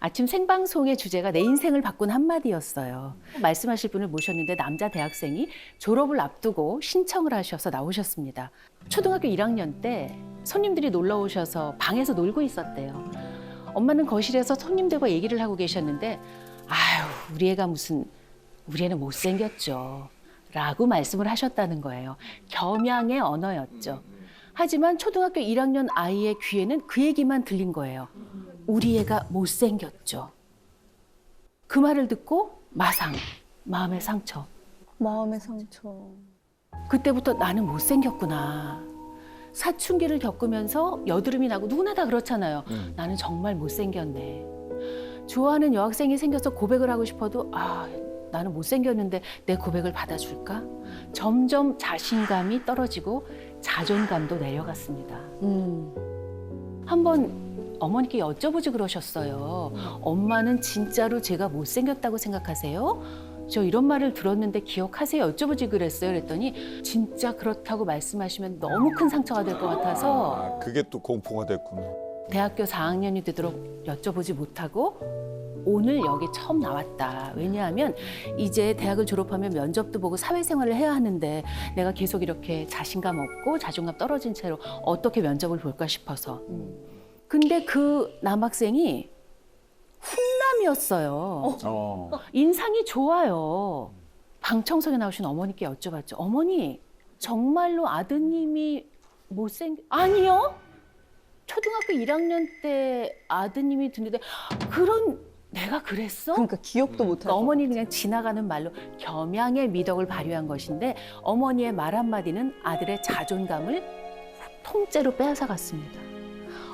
아침 생방송의 주제가 내 인생을 바꾼 한마디였어요. 말씀하실 분을 모셨는데 남자 대학생이 졸업을 앞두고 신청을 하셔서 나오셨습니다. 초등학교 1학년 때 손님들이 놀러 오셔서 방에서 놀고 있었대요. 엄마는 거실에서 손님들과 얘기를 하고 계셨는데 아유, 우리 애는 못생겼죠. 라고 말씀을 하셨다는 거예요. 겸양의 언어였죠. 하지만 초등학교 1학년 아이의 귀에는 그 얘기만 들린 거예요. 우리 애가 못생겼죠. 그 말을 듣고 마상, 마음의 상처. 마음의 상처. 그때부터 나는 못생겼구나. 사춘기를 겪으면서 여드름이 나고 누구나 다 그렇잖아요. 나는 정말 못생겼네. 좋아하는 여학생이 생겨서 고백을 하고 싶어도 나는 못생겼는데 내 고백을 받아줄까? 점점 자신감이 떨어지고 자존감도 내려갔습니다. 한번 어머니께 여쭤보지 그러셨어요. 엄마는 진짜로 제가 못생겼다고 생각하세요? 저 이런 말을 들었는데 기억하세요? 여쭤보지 그랬어요. 그랬더니 진짜 그렇다고 말씀하시면 너무 큰 상처가 될 것 같아서 그게 또 공포가 됐구나. 대학교 4학년이 되도록 여쭤보지 못하고 오늘 여기 처음 나왔다. 왜냐하면 이제 대학을 졸업하면 면접도 보고 사회생활을 해야 하는데 내가 계속 이렇게 자신감 없고 자존감 떨어진 채로 어떻게 면접을 볼까 싶어서. 근데 그 남학생이 훈남이었어요. 인상이 좋아요. 방청석에 나오신 어머니께 여쭤봤죠. 어머니, 정말로 아드님이 아니요. 초등학교 1학년 때 아드님이 듣는데 내가 그랬어? 그러니까 기억도 못하고. 어머니는 그냥 지나가는 말로 겸양의 미덕을 발휘한 것인데 어머니의 말 한마디는 아들의 자존감을 통째로 빼앗아갔습니다.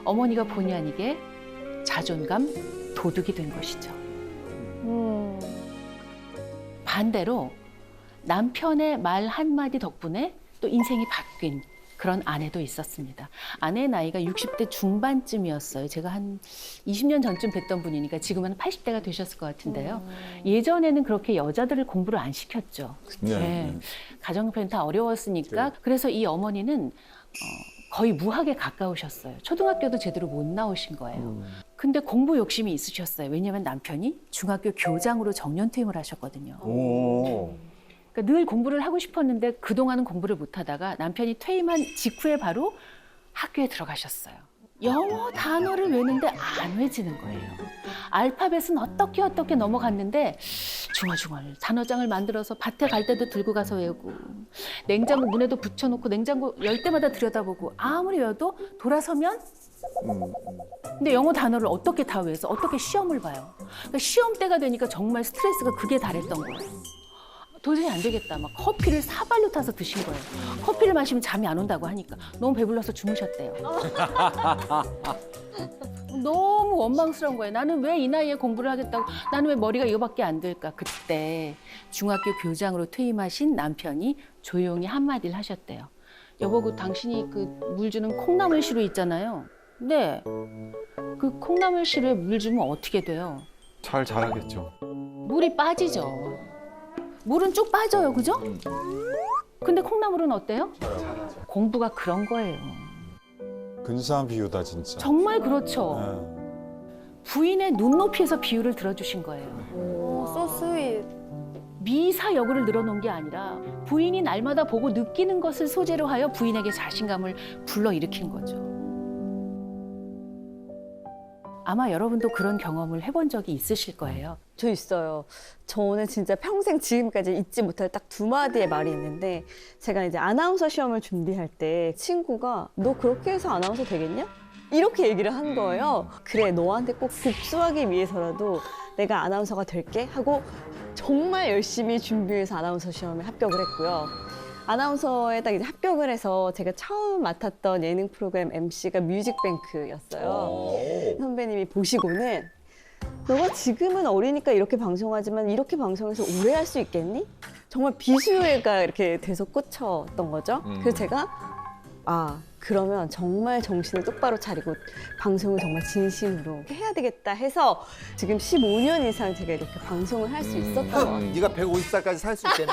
어머니가 본의 아니게 자존감 도둑이 된 것이죠. 반대로 남편의 말 한마디 덕분에 또 인생이 바뀐 그런 아내도 있었습니다. 아내의 나이가 60대 중반쯤이었어요. 제가 한 20년 전쯤 뵀던 분이니까 지금은 80대가 되셨을 것 같은데요. 예전에는 그렇게 여자들을 공부를 안 시켰죠. 네. 가정형편이 다 어려웠으니까. 그래서 이 어머니는 거의 무학에 가까우셨어요. 초등학교도 제대로 못 나오신 거예요. 근데 공부 욕심이 있으셨어요. 왜냐하면 남편이 중학교 교장으로 정년퇴임을 하셨거든요. 그러니까 늘 공부를 하고 싶었는데 그동안은 공부를 못하다가 남편이 퇴임한 직후에 바로 학교에 들어가셨어요. 영어 단어를 외우는데 안 외지는 거예요. 알파벳은 어떻게 넘어갔는데 중얼중얼 단어장을 만들어서 밭에 갈 때도 들고 가서 외우고 냉장고 문에도 붙여놓고 냉장고 열 때마다 들여다보고 아무리 외워도 돌아서면 근데 영어 단어를 어떻게 다 외워서 어떻게 시험을 봐요. 그러니까 시험 때가 되니까 정말 스트레스가 극에 달했던 거예요. 도저히 안 되겠다. 막 커피를 사발로 타서 드신 거예요. 커피를 마시면 잠이 안 온다고 하니까 너무 배불러서 주무셨대요. 너무 원망스러운 거예요. 나는 왜 이 나이에 공부를 하겠다고, 나는 왜 머리가 이거밖에 안 될까. 그때 중학교 교장으로 퇴임하신 남편이 조용히 한마디를 하셨대요. 여보, 당신이 그 물 주는 콩나물 시루 있잖아요. 네. 그 콩나물 시루에 물 주면 어떻게 돼요? 잘 자라겠죠. 물이 빠지죠. 물은 쭉 빠져요, 그죠? 근데 콩나물은 어때요? 공부가 그런 거예요. 근사한 비유다 진짜. 정말 그렇죠. 네. 부인의 눈높이에서 비유를 들어주신 거예요. 오, so sweet. 미사 여구를 늘어놓은 게 아니라 부인이 날마다 보고 느끼는 것을 소재로 하여 부인에게 자신감을 불러일으킨 거죠. 아마 여러분도 그런 경험을 해본 적이 있으실 거예요. 저 있어요. 저는 진짜 평생 지금까지 잊지 못할 딱 두 마디의 말이 있는데 제가 이제 아나운서 시험을 준비할 때 친구가 너 그렇게 해서 아나운서 되겠냐? 이렇게 얘기를 한 거예요. 그래, 너한테 꼭 복수하기 위해서라도 내가 아나운서가 될게 하고 정말 열심히 준비해서 아나운서 시험에 합격을 했고요. 아나운서에 딱 이제 합격을 해서 제가 처음 맡았던 예능 프로그램 MC가 뮤직뱅크였어요. 선배님이 보시고는 너가 지금은 어리니까 이렇게 방송하지만 이렇게 방송해서 오래 할 수 있겠니? 정말 비수요가 이렇게 돼서 꽂혔던 거죠. 그래서 제가 그러면 정말 정신을 똑바로 차리고 방송을 정말 진심으로 해야 되겠다 해서 지금 15년 이상 제가 이렇게 방송을 할 수 있었던 것 같아요. 네가 150살까지 살 수 있겠네.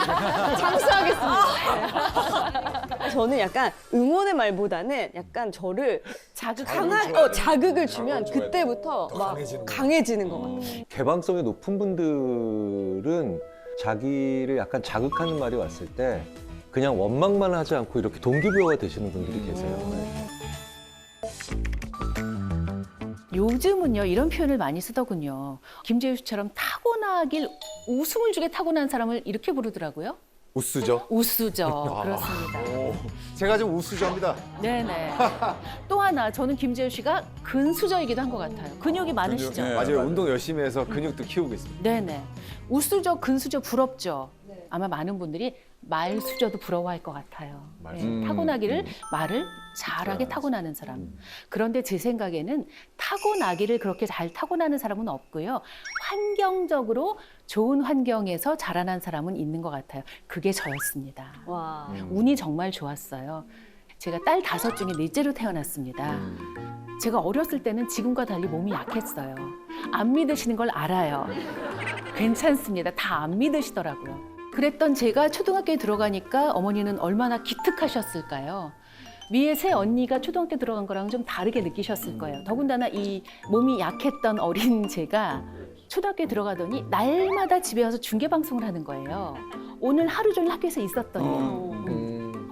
장수하겠습니다. 저는 약간 응원의 말보다는 약간 저를 자극을 주면 그때부터 막 강해지는 것 같아요. 개방성이 높은 분들은 자기를 약간 자극하는 말이 왔을 때 그냥 원망만 하지 않고 이렇게 동기부여가 되시는 분들이 계세요. 네. 요즘은요 이런 표현을 많이 쓰더군요. 김재우 씨처럼 타고나길 웃음을 주게 타고난 사람을 이렇게 부르더라고요. 우수죠. 우수저. 그렇습니다. 제가 좀 우수저입니다. 네네. 또 하나 저는 김재우 씨가 근수저이기도 한 것 같아요. 근육이 많으시죠? 네. 맞아요. 운동 열심히 해서 근육도 키우고 있습니다. 네네. 우수저, 근수저 부럽죠? 아마 많은 분들이 말수저도 부러워할 것 같아요. 네, 타고나기를 말을 잘하게 타고나는 사람. 그런데 제 생각에는 타고나기를 그렇게 잘 타고나는 사람은 없고요. 환경적으로 좋은 환경에서 자라난 사람은 있는 것 같아요. 그게 저였습니다. 와. 운이 정말 좋았어요. 제가 딸 5 중에 넷째로 태어났습니다. 제가 어렸을 때는 지금과 달리 몸이 약했어요. 안 믿으시는 걸 알아요. 괜찮습니다. 다 안 믿으시더라고요. 그랬던 제가 초등학교에 들어가니까 어머니는 얼마나 기특하셨을까요? 위에 세 언니가 초등학교 들어간 거랑 좀 다르게 느끼셨을 거예요. 더군다나 이 몸이 약했던 어린 제가 초등학교에 들어가더니 날마다 집에 와서 중계방송을 하는 거예요. 오늘 하루 종일 학교에서 있었더니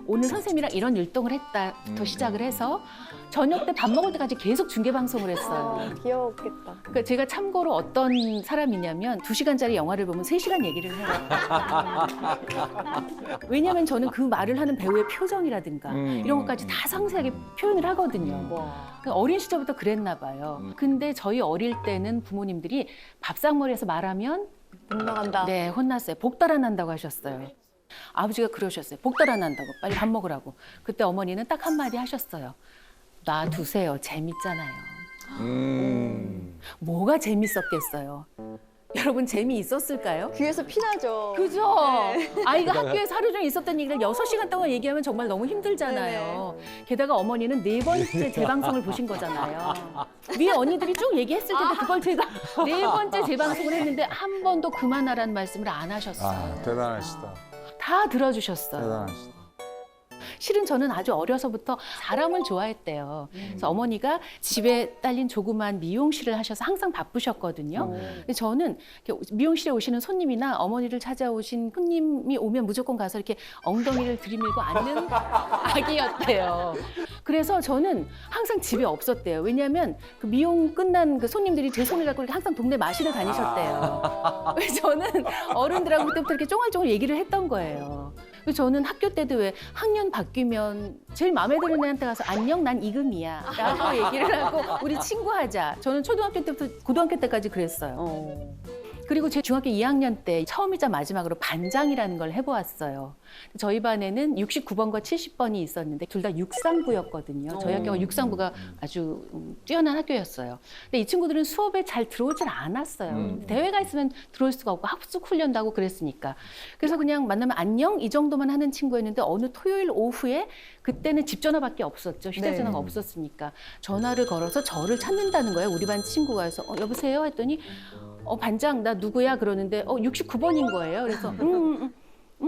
오늘 선생님이랑 이런 율동을 했다부터 시작을 해서 저녁 때 밥 먹을 때까지 계속 중계방송을 했어요. 귀여웠겠다. 그러니까 제가 참고로 어떤 사람이냐면 2시간짜리 영화를 보면 3시간 얘기를 해요. 왜냐하면 저는 그 말을 하는 배우의 표정이라든가 이런 것까지 다 상세하게 표현을 하거든요. 그러니까 어린 시절부터 그랬나 봐요. 근데 저희 어릴 때는 부모님들이 밥상머리에서 말하면 못 나간다. 네, 혼났어요. 복 달아난다고 하셨어요. 아버지가 그러셨어요. 복 달아난다고 빨리 밥 먹으라고. 그때 어머니는 딱 한마디 하셨어요. 놔두세요. 재밌잖아요. 뭐가 재밌었겠어요? 여러분 재미있었을까요? 귀에서 피나죠. 그죠? 아이가 학교에서 하루 종일 있었던 얘기를 6시간 동안 얘기하면 정말 너무 힘들잖아요. 게다가 어머니는 4번째 재방송을 보신 거잖아요. 위에 언니들이 쭉 얘기했을 텐데 그걸 제가 4번째 재방송을 했는데 한 번도 그만하라는 말씀을 안 하셨어요. 아, 대단하시다. 다 들어주셨어요. 대단하시다. 실은 저는 아주 어려서부터 사람을 좋아했대요. 그래서 어머니가 집에 딸린 조그만 미용실을 하셔서 항상 바쁘셨거든요. 근데 저는 이렇게 미용실에 오시는 손님이나 어머니를 찾아오신 손님이 오면 무조건 가서 이렇게 엉덩이를 들이밀고 앉는 아기였대요. 그래서 저는 항상 집에 없었대요. 왜냐하면 그 미용 끝난 그 손님들이 제 손을 갖고 이렇게 항상 동네 마실을 다니셨대요. 그래서 저는 어른들하고 그때부터 이렇게 쫑알쫑알 얘기를 했던 거예요. 그래서 저는 학교 때도 왜 학년 바뀌면 제일 마음에 드는 애한테 가서 안녕 난 이금이야 라고 얘기를 하고 우리 친구하자. 저는 초등학교 때부터 고등학교 때까지 그랬어요. 그리고 제 중학교 2학년 때 처음이자 마지막으로 반장이라는 걸 해보았어요. 저희 반에는 69번과 70번이 있었는데 둘 다 육상부였거든요. 저희 학교가 육상부가 아주 뛰어난 학교였어요. 근데 이 친구들은 수업에 잘 들어오질 않았어요. 대회가 있으면 들어올 수가 없고 합숙 훈련도 하고 그랬으니까. 그래서 그냥 만나면 안녕 이 정도만 하는 친구였는데 어느 토요일 오후에 그때는 집 전화밖에 없었죠. 휴대전화가 없었으니까. 전화를 걸어서 저를 찾는다는 거예요. 우리 반 친구가 해서 여보세요 했더니 반장 나 누구야 그러는데 69번인 거예요. 그래서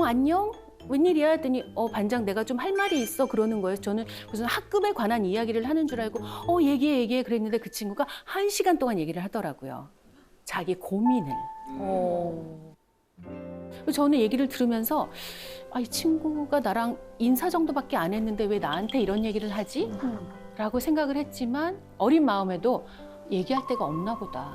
안녕 웬일이야 했더니 반장 내가 좀 할 말이 있어 그러는 거예요. 저는 무슨 학급에 관한 이야기를 하는 줄 알고 얘기해 그랬는데 그 친구가 1시간 동안 얘기를 하더라고요. 자기 고민을. 저는 얘기를 들으면서 이 친구가 나랑 인사 정도밖에 안 했는데 왜 나한테 이런 얘기를 하지? 라고 생각을 했지만 어린 마음에도 얘기할 데가 없나 보다.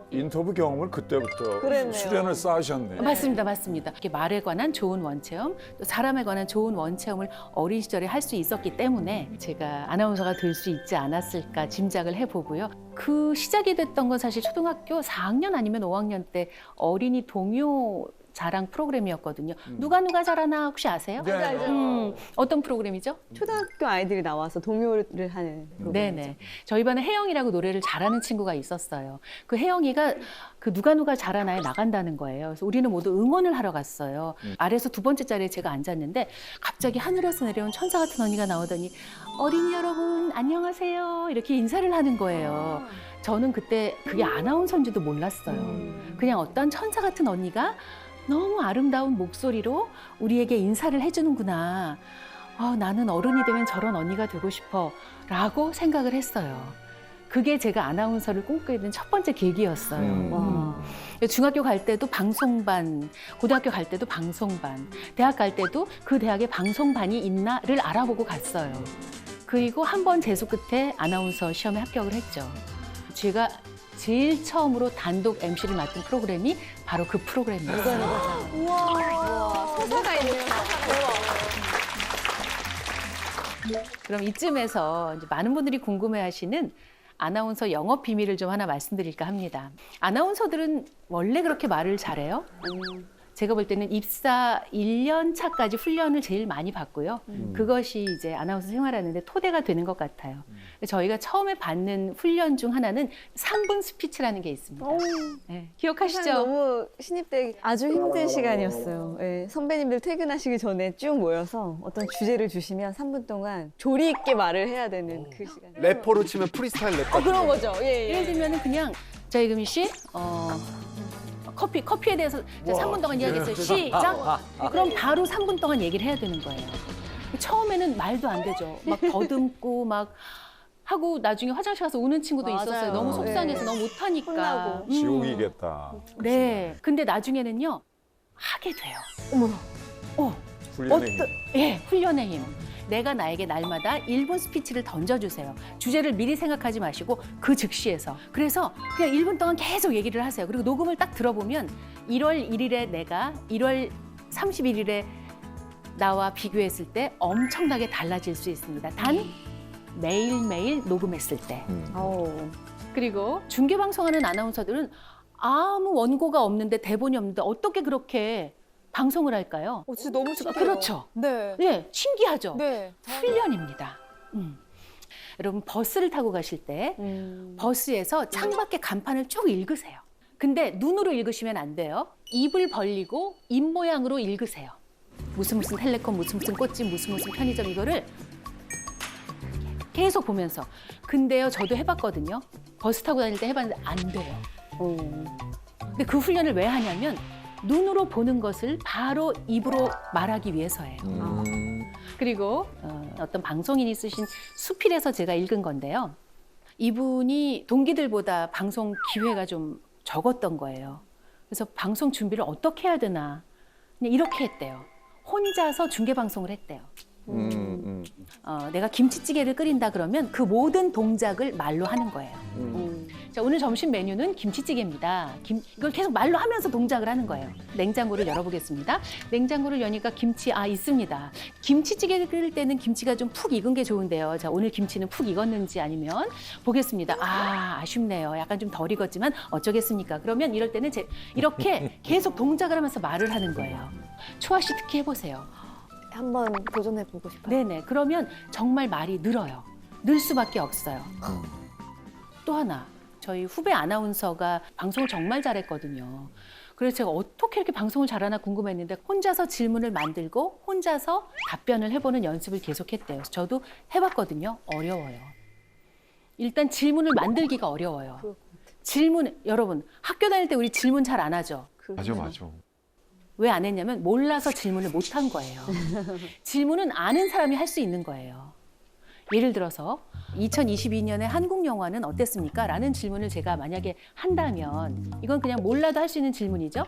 인터뷰 경험을 그때부터 그랬네요. 수련을 쌓으셨네. 맞습니다. 이렇게 말에 관한 좋은 원체험, 또 사람에 관한 좋은 원체험을 어린 시절에 할 수 있었기 때문에 제가 아나운서가 될 수 있지 않았을까 짐작을 해보고요. 그 시작이 됐던 건 사실 초등학교 4학년 아니면 5학년 때 어린이 동요 자랑 프로그램이었거든요. 누가 잘하나 혹시 아세요? 네. 어떤 프로그램이죠? 초등학교 아이들이 나와서 동요를 하는 프로그램이죠. 네네. 저희 반에 혜영이라고 노래를 잘하는 친구가 있었어요. 그 혜영이가 그 누가 잘하나에 나간다는 거예요. 그래서 우리는 모두 응원을 하러 갔어요. 아래에서 두 번째 자리에 제가 앉았는데 갑자기 하늘에서 내려온 천사 같은 언니가 나오더니 어린이 여러분 안녕하세요 이렇게 인사를 하는 거예요. 저는 그때 그게 아나운서인지도 몰랐어요. 그냥 어떤 천사 같은 언니가 너무 아름다운 목소리로 우리에게 인사를 해주는구나. 나는 어른이 되면 저런 언니가 되고 싶어 라고 생각을 했어요. 그게 제가 아나운서를 꿈꾸게 된 첫 번째 계기였어요. 중학교 갈 때도 방송반, 고등학교 갈 때도 방송반, 대학 갈 때도 그 대학에 방송반이 있나를 알아보고 갔어요. 그리고 한 번 재수 끝에 아나운서 시험에 합격을 했죠. 제가 제일 처음으로 단독 MC를 맡은 프로그램이 바로 그 프로그램이었어요. 우와, 서사가 있네요. 그럼 이쯤에서 이제 많은 분들이 궁금해하시는 아나운서 영업 비밀을 좀 하나 말씀드릴까 합니다. 아나운서들은 원래 그렇게 말을 잘해요? 제가 볼 때는 입사 1년 차까지 훈련을 제일 많이 받고요. 그것이 이제 아나운서 생활하는데 토대가 되는 것 같아요. 저희가 처음에 받는 훈련 중 하나는 3분 스피치라는 게 있습니다. 네, 기억하시죠? 너무 신입 때 아주 힘든 시간이었어요. 예, 선배님들 퇴근하시기 전에 쭉 모여서 어떤 주제를 주시면 3분 동안 조리 있게 말을 해야 되는 그 시간. 래퍼로 치면 프리스타일 랩 같은 그런 거. 거죠. 예, 예를 들면 그냥 저희 금희 씨 커피에 대해서 이제 3분 동안 이야기했어요. 시작! 그럼 바로 3분 동안 얘기를 해야 되는 거예요. 처음에는 말도 안 되죠. 막 더듬고 막 하고 나중에 화장실 가서 우는 친구도 맞아요. 있었어요. 너무 속상해서 네. 너무 못하니까. 혼나고. 지옥이겠다. 네. 근데 나중에는요. 하게 돼요. 어머. 훈련의 힘. 예, 훈련의 힘. 내가 나에게 날마다 1분 스피치를 던져주세요. 주제를 미리 생각하지 마시고 그 즉시에서. 그래서 그냥 1분 동안 계속 얘기를 하세요. 그리고 녹음을 딱 들어보면 1월 1일에 내가 1월 31일에 나와 비교했을 때 엄청나게 달라질 수 있습니다. 단 매일매일 녹음했을 때. 그리고 중계방송하는 아나운서들은 아무 원고가 없는데 대본이 없는데 어떻게 그렇게 방송을 할까요? 진짜 너무 신기해요. 그렇죠. 네. 예, 신기하죠. 네. 훈련입니다. 여러분 버스를 타고 가실 때 버스에서 창밖에 간판을 쭉 읽으세요. 근데 눈으로 읽으시면 안 돼요. 입을 벌리고 입 모양으로 읽으세요. 무슨 텔레콤, 무슨 꽃집, 무슨 편의점 이거를 계속 보면서. 근데요, 저도 해봤거든요. 버스 타고 다닐 때 해봤는데 안 돼요. 근데 그 훈련을 왜 하냐면 눈으로 보는 것을 바로 입으로 말하기 위해서예요. 그리고 어떤 방송인이 쓰신 수필에서 제가 읽은 건데요. 이분이 동기들보다 방송 기회가 좀 적었던 거예요. 그래서 방송 준비를 어떻게 해야 되나 그냥 이렇게 했대요. 혼자서 중계방송을 했대요. 내가 김치찌개를 끓인다 그러면 그 모든 동작을 말로 하는 거예요. 자, 오늘 점심 메뉴는 김치찌개입니다. 이걸 계속 말로 하면서 동작을 하는 거예요. 냉장고를 열어보겠습니다. 냉장고를 여니까 김치 있습니다. 김치찌개를 끓일 때는 김치가 좀 푹 익은 게 좋은데요. 자, 오늘 김치는 푹 익었는지 아니면 보겠습니다. 아쉽네요. 약간 좀 덜 익었지만 어쩌겠습니까? 그러면 이럴 때는 이렇게 계속 동작을 하면서 말을 하는 거예요. 초아 씨 특히 해보세요. 한번 도전해보고 싶어요. 네네. 그러면 정말 말이 늘어요. 늘 수밖에 없어요. 또 하나, 저희 후배 아나운서가 방송을 정말 잘했거든요. 그래서 제가 어떻게 이렇게 방송을 잘하나 궁금했는데 혼자서 질문을 만들고 혼자서 답변을 해보는 연습을 계속했대요. 저도 해봤거든요. 어려워요. 일단 질문을 만들기가 어려워요. 여러분, 학교 다닐 때 우리 질문 잘 안 하죠? 맞아. 왜 안 했냐면 몰라서 질문을 못 한 거예요. 질문은 아는 사람이 할 수 있는 거예요. 예를 들어서 2022년에 한국 영화는 어땠습니까? 라는 질문을 제가 만약에 한다면 이건 그냥 몰라도 할 수 있는 질문이죠.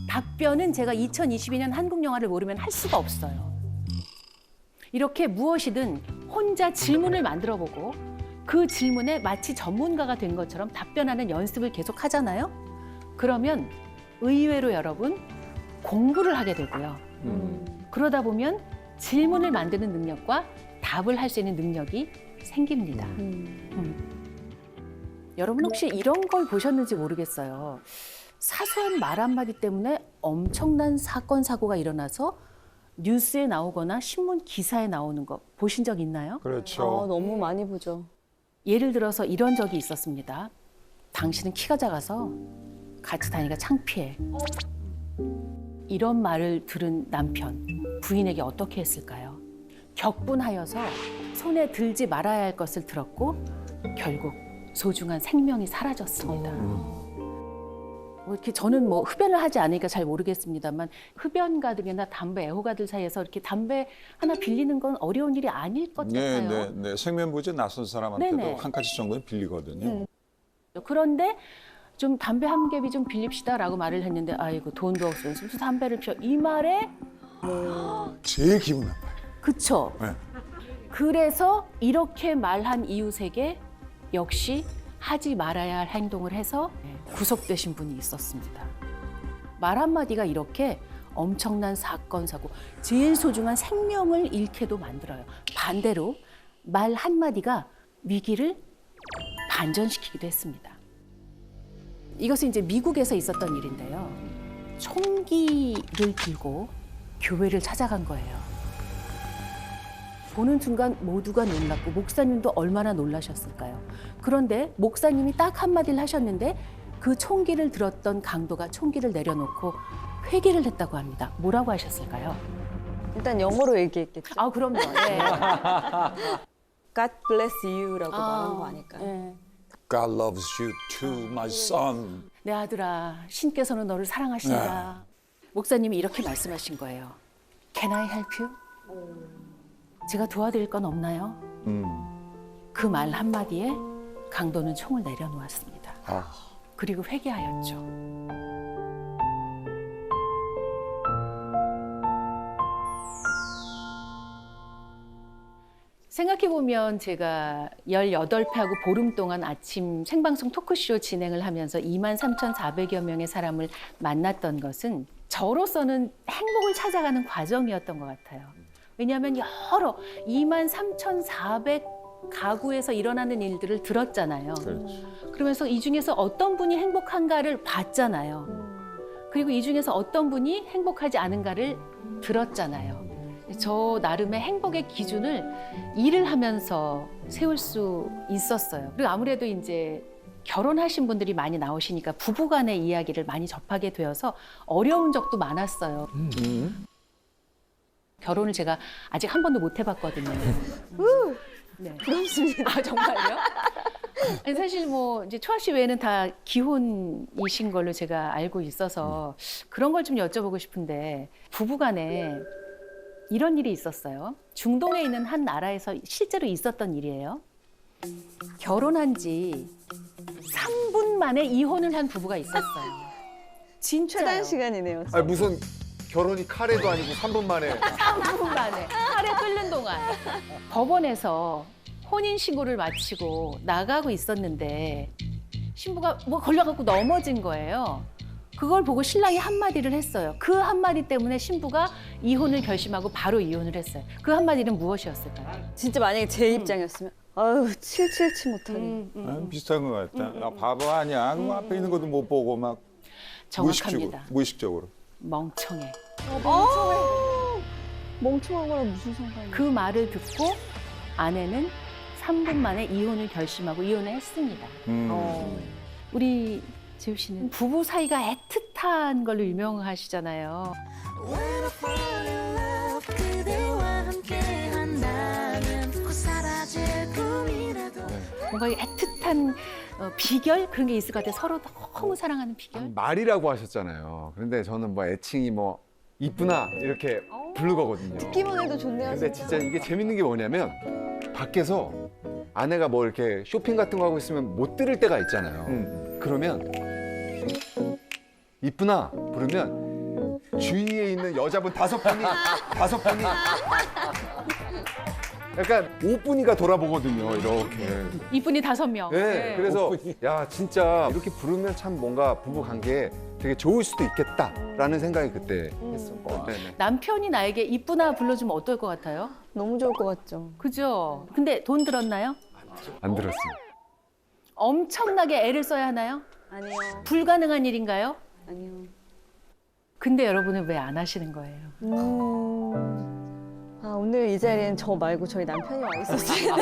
답변은 제가 2022년 한국 영화를 모르면 할 수가 없어요. 이렇게 무엇이든 혼자 질문을 만들어보고 그 질문에 마치 전문가가 된 것처럼 답변하는 연습을 계속 하잖아요. 그러면 의외로 여러분 공부를 하게 되고요. 그러다 보면 질문을 만드는 능력과 답을 할 수 있는 능력이 생깁니다. 여러분 혹시 이런 걸 보셨는지 모르겠어요. 사소한 말 한마디 때문에 엄청난 사건 사고가 일어나서 뉴스에 나오거나 신문 기사에 나오는 거 보신 적 있나요? 그렇죠. 너무 많이 보죠. 예를 들어서 이런 적이 있었습니다. 당신은 키가 작아서 같이 다니기가 창피해. 이런 말을 들은 남편, 부인에게 어떻게 했을까요? 격분하여서 손에 들지 말아야 할 것을 들었고 결국 소중한 생명이 사라졌습니다. 뭐 이렇게 저는 뭐 흡연을 하지 않으니까 잘 모르겠습니다만 흡연가들이나 담배 애호가들 사이에서 이렇게 담배 하나 빌리는 건 어려운 일이 아닐 것 네, 같아요. 네, 네. 생면부지 낯선 사람한테도 네네. 한 가지 정도는 빌리거든요. 그런데 좀 담배 한 갭이 좀 빌립시다라고 말을 했는데 아이고 돈도 없으면서 무슨 담배를 피워 이 말에 제일 기분 나빠요. 그쵸? 네. 그래서 이렇게 말한 이웃에게 역시 하지 말아야 할 행동을 해서 구속되신 분이 있었습니다. 말 한마디가 이렇게 엄청난 사건, 사고, 제일 소중한 생명을 잃게도 만들어요. 반대로 말 한마디가 위기를 반전시키기도 했습니다. 이것은 이제 미국에서 있었던 일인데요. 총기를 들고 교회를 찾아간 거예요. 보는 순간 모두가 놀랐고 목사님도 얼마나 놀라셨을까요? 그런데 목사님이 딱 한마디를 하셨는데 그 총기를 들었던 강도가 총기를 내려놓고 회개를 했다고 합니다. 뭐라고 하셨을까요? 일단 영어로 얘기했겠죠. 아, 그럼요. 네. God bless you라고 아, 말한 거 아닐까요? 네. God loves you too, my son. 내 아들아, 신께서는 너를 사랑하신다. 목사님이 이렇게 말씀하신 거예요. Can I help you? 제가 도와드릴 건 없나요? 그 말 한마디에 강도는 총을 내려놓았습니다. 아. 그리고 회개하였죠. 생각해보면 제가 18회하고 보름 동안 아침 생방송 토크쇼 진행을 하면서 23,400여 명의 사람을 만났던 것은 저로서는 행복을 찾아가는 과정이었던 것 같아요. 왜냐하면 여러 23,400 가구에서 일어나는 일들을 들었잖아요. 그렇죠. 그러면서 이 중에서 어떤 분이 행복한가를 봤잖아요. 그리고 이 중에서 어떤 분이 행복하지 않은가를 들었잖아요. 저 나름의 행복의 기준을 일을 하면서 세울 수 있었어요. 그리고 아무래도 이제 결혼하신 분들이 많이 나오시니까 부부간의 이야기를 많이 접하게 되어서 어려운 적도 많았어요. 결혼을 제가 아직 한 번도 못 해봤거든요. 네. 부럽습니다. 아, 정말요? 아니, 사실 뭐 이제 초아 씨 외에는 다 기혼이신 걸로 제가 알고 있어서 그런 걸 좀 여쭤보고 싶은데 부부간에 이런 일이 있었어요. 중동에 있는 한 나라에서 실제로 있었던 일이에요. 결혼한 지 3분 만에 이혼을 한 부부가 있었어요. 진짜요. 최단 시간이네요. 아니 무슨 결혼이 카레도 아니고 3분 만에 3분 만에 카레 끓는 동안 법원에서 혼인신고를 마치고 나가고 있었는데 신부가 뭐 걸려갖고 넘어진 거예요. 그걸 보고 신랑이 한마디를 했어요. 그 한마디 때문에 신부가 이혼을 결심하고 바로 이혼을 했어요. 그 한마디는 무엇이었을까요? 진짜 만약에 제 입장이었으면 아유 칠칠치 못하네. 아, 비슷한 것 같다. 야, 바보 아니야. 그 앞에 있는 것도 못 보고 막 정확합니다. 무의식적으로. 멍청해. 멍청한 거랑 무슨 상관이야? 그 말을 듣고 아내는 3분 만에 이혼을 결심하고 이혼을 했습니다. 우리 지우 씨는 부부 사이가 애틋한 걸로 유명하시잖아요. When I fall in love 그대와 함께한다면 곧 사라질 꿈이라도 뭔가 이 애틋한 비결 그런 게 있을 것 같아요. 서로 너무 사랑하는 비결. 말이라고 하셨잖아요. 그런데 저는 뭐 애칭이 뭐 이쁘나 이렇게 부르 거거든요. 듣기만 해도 좋네요. 근데 진짜 이게 재밌는 게 뭐냐면 밖에서 아내가 뭐 이렇게 쇼핑 같은 거 하고 있으면 못 들을 때가 있잖아요. 그러면 이쁘나 부르면 주위에 있는 여자분 다섯 분이 약간 5분이가 돌아보거든요. 이렇게. 이분이 5명. 네, 그래서 야 진짜 이렇게 부르면 참 뭔가 부부 관계에 되게 좋을 수도 있겠다라는 생각이 그때 했었고. 네네. 남편이 나에게 이쁘나 불러주면 어떨 것 같아요? 너무 좋을 것 같죠. 그죠? 근데 돈 들었나요? 안 들었어요. 엄청나게 애를 써야 하나요? 아니요. 불가능한 일인가요? 아니요. 근데 여러분은 왜 안 하시는 거예요? 아, 오늘 이 자리엔 저 말고 저희 남편이 와 있었어요.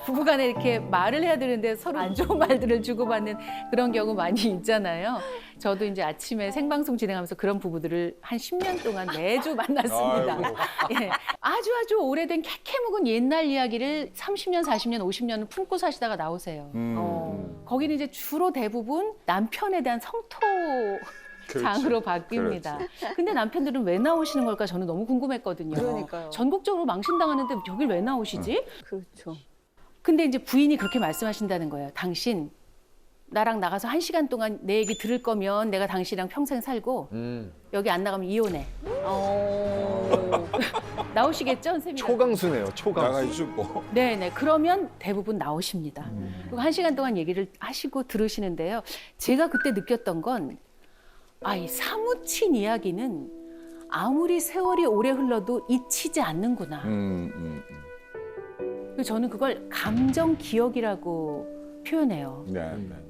부부간에 이렇게 말을 해야 되는데 서로 안 좋은 말들을 주고받는 그런 경우 많이 있잖아요. 저도 이제 아침에 생방송 진행하면서 그런 부부들을 한 10년 동안 매주 만났습니다. 아이고. 예, 아주 오래된 캐캐묵은 옛날 이야기를 30년, 40년, 50년을 품고 사시다가 나오세요. 거기는 이제 주로 대부분 남편에 대한 성토 장으로 바뀝니다. 근데 남편들은 왜 나오시는 걸까 저는 너무 궁금했거든요. 그러니까요. 전국적으로 망신당하는데 여길 왜 나오시지? 그렇죠. 근데 이제 부인이 그렇게 말씀하신다는 거예요. 당신 나랑 나가서 1시간 동안 내 얘기 들을 거면 내가 당신이랑 평생 살고 여기 안 나가면 이혼해. 나오시겠죠, 선생님? 초강수네요. 초강수. 나가야지 뭐. 네네. 그러면 대부분 나오십니다. 그리고 1시간 동안 얘기를 하시고 들으시는데요. 제가 그때 느꼈던 건 이 사무친 이야기는 아무리 세월이 오래 흘러도 잊히지 않는구나. 그래서 저는 그걸 감정 기억이라고 표현해요. 네.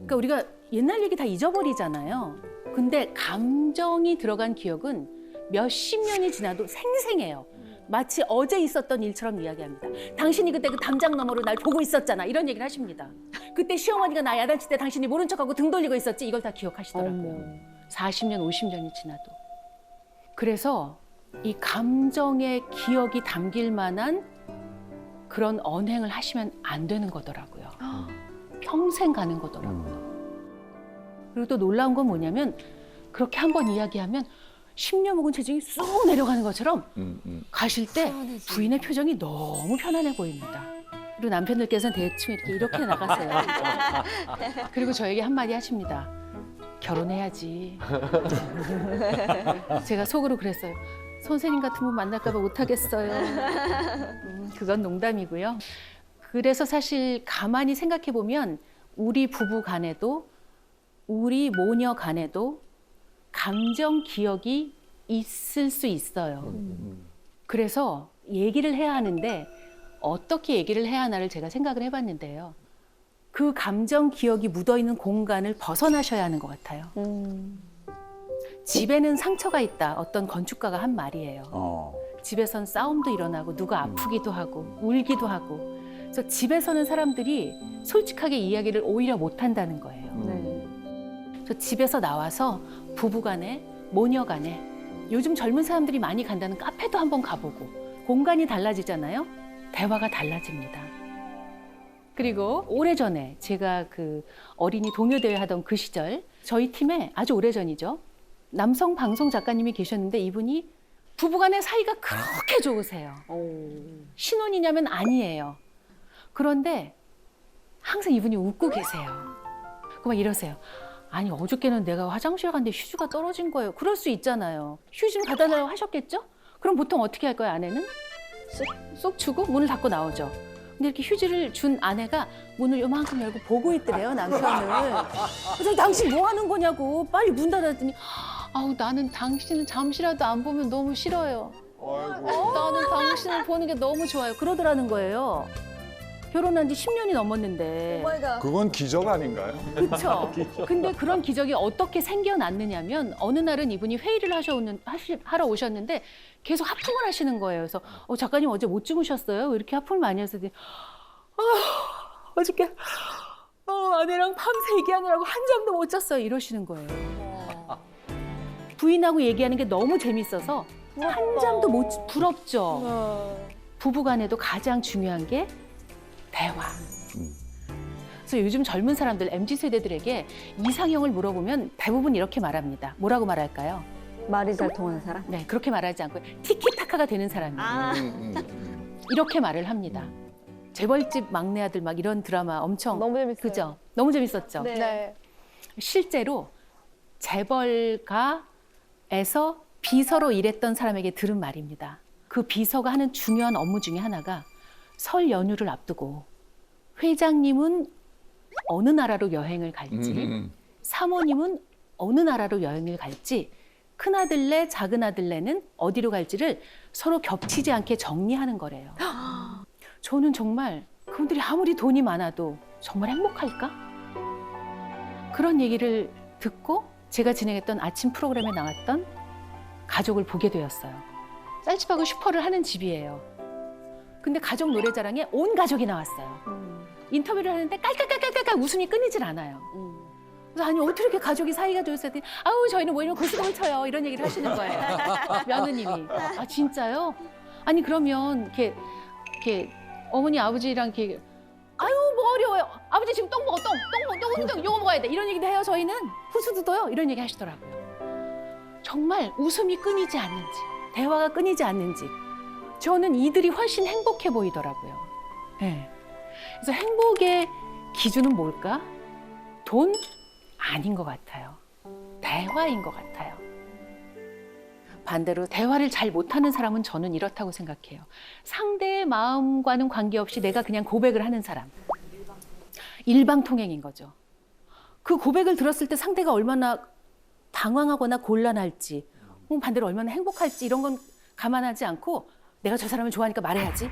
그러니까 우리가 옛날 얘기 다 잊어버리잖아요. 근데 감정이 들어간 기억은 몇십 년이 지나도 생생해요. 마치 어제 있었던 일처럼 이야기합니다. 당신이 그때 그 담장 너머로 날 보고 있었잖아. 이런 얘기를 하십니다. 그때 시어머니가 나 야단칠 때 당신이 모른 척하고 등 돌리고 있었지. 이걸 다 기억하시더라고요. 40년, 50년이 지나도. 그래서 이 감정의 기억이 담길 만한 그런 언행을 하시면 안 되는 거더라고요. 평생 가는 거더라고요. 그리고 또 놀라운 건 뭐냐면 그렇게 한번 이야기하면 10년 묵은 체중이 쑥 내려가는 것처럼 가실 때 부인의 표정이 너무 편안해 보입니다. 그리고 남편들께서는 대충 이렇게 나가세요. 그리고 저에게 한마디 하십니다. 결혼해야지. 제가 속으로 그랬어요. 선생님 같은 분 만날까 봐 못하겠어요. 그건 농담이고요. 그래서 사실 가만히 생각해 보면 우리 부부 간에도 우리 모녀 간에도 감정 기억이 있을 수 있어요. 그래서 얘기를 해야 하는데 어떻게 얘기를 해야 하나를 제가 생각을 해봤는데요. 그 감정 기억이 묻어있는 공간을 벗어나셔야 하는 것 같아요. 집에는 상처가 있다. 어떤 건축가가 한 말이에요. 집에선 싸움도 일어나고 누가 아프기도 하고 울기도 하고. 그래서 집에 서는 사람들이 솔직하게 이야기를 오히려 못한다는 거예요. 그래서 집에서 나와서 부부간에 모녀간에 요즘 젊은 사람들이 많이 간다는 카페도 한번 가보고 공간이 달라지잖아요. 대화가 달라집니다. 그리고 오래전에 제가 그 어린이 동요대회 하던 그 시절 저희 팀에 아주 오래전이죠. 남성 방송 작가님이 계셨는데 이분이 부부간의 사이가 그렇게 좋으세요. 신혼이냐면 아니에요. 그런데 항상 이분이 웃고 계세요. 그만 이러세요. 아니 어저께는 내가 화장실 갔는데 휴지가 떨어진 거예요. 그럴 수 있잖아요. 휴지 좀 갖다 달라고 하셨겠죠? 그럼 보통 어떻게 할 거예요, 아내는? 쏙 주고 문을 닫고 나오죠. 근데 이렇게 휴지를 준 아내가 문을 요만큼 열고 보고 있더래요, 남편을. 그래서 당신 뭐 하는 거냐고 빨리 문 닫았더니 아우 나는 당신을 잠시라도 안 보면 너무 싫어요. 나는 당신을 보는 게 너무 좋아요. 그러더라는 거예요. 결혼한 지 10년이 넘었는데. 그건 기적 아닌가요? 그렇죠. 근데 그런 기적이 어떻게 생겨났느냐면 어느 날은 이분이 회의를 하러 오셨는데 계속 하품을 하시는 거예요. 그래서 작가님 어제 못 주무셨어요? 왜 이렇게 하품을 많이 하세요? 어저께 아내랑 밤새 얘기하느라고 한 잠도 못 잤어요. 이러시는 거예요. 부인하고 얘기하는 게 너무 재밌어서 한 잠도 못 부럽죠. 부부간에도 가장 중요한 게 대화. 그래서 요즘 젊은 사람들 MZ세대들에게 이상형을 물어보면 대부분 이렇게 말합니다. 뭐라고 말할까요? 말이 잘 통하는 사람? 네, 그렇게 말하지 않고 티키타카가 되는 사람이에요. 이렇게 말을 합니다. 재벌집 막내 아들 막 이런 드라마 엄청 너무 재밌어요. 그죠? 너무 재밌었죠? 네. 실제로 재벌가에서 비서로 일했던 사람에게 들은 말입니다. 그 비서가 하는 중요한 업무 중에 하나가 설 연휴를 앞두고 회장님은 어느 나라로 여행을 갈지 사모님은 어느 나라로 여행을 갈지 큰아들네 작은아들네는 어디로 갈지를 서로 겹치지 않게 정리하는 거래요. 저는 정말 그분들이 아무리 돈이 많아도 정말 행복할까? 그런 얘기를 듣고 제가 진행했던 아침 프로그램에 나왔던 가족을 보게 되었어요. 쌀집하고 슈퍼를 하는 집이에요. 근데 가족 노래자랑에 온 가족이 나왔어요. 인터뷰를 하는데 깔깔깔깔깔 웃음이 끊이질 않아요. 그래서 아니 어떻게 이렇게 가족이 사이가 좋으세요? 했더니 아우 저희는 뭐 이런 고스톱을 쳐요. 이런 얘기를 하시는 거예요. 며느님이. 아 진짜요? 아니 그러면 이렇게 어머니 아버지랑 이렇게 아유 뭐 어려워요. 아버지 지금 떡 먹어 떡 이거 먹어야 돼. 이런 얘기도 해요. 저희는 후수도도요. 이런 얘기 하시더라고요. 정말 웃음이 끊이지 않는지 대화가 끊이지 않는지 저는 이들이 훨씬 행복해 보이더라고요. 네. 그래서 행복의 기준은 뭘까? 돈? 아닌 것 같아요. 대화인 것 같아요. 반대로 대화를 잘 못하는 사람은 저는 이렇다고 생각해요. 상대의 마음과는 관계없이 내가 그냥 고백을 하는 사람. 일방통행인 거죠. 그 고백을 들었을 때 상대가 얼마나 당황하거나 곤란할지, 반대로 얼마나 행복할지 이런 건 감안하지 않고 내가 저 사람을 좋아하니까 말해야지.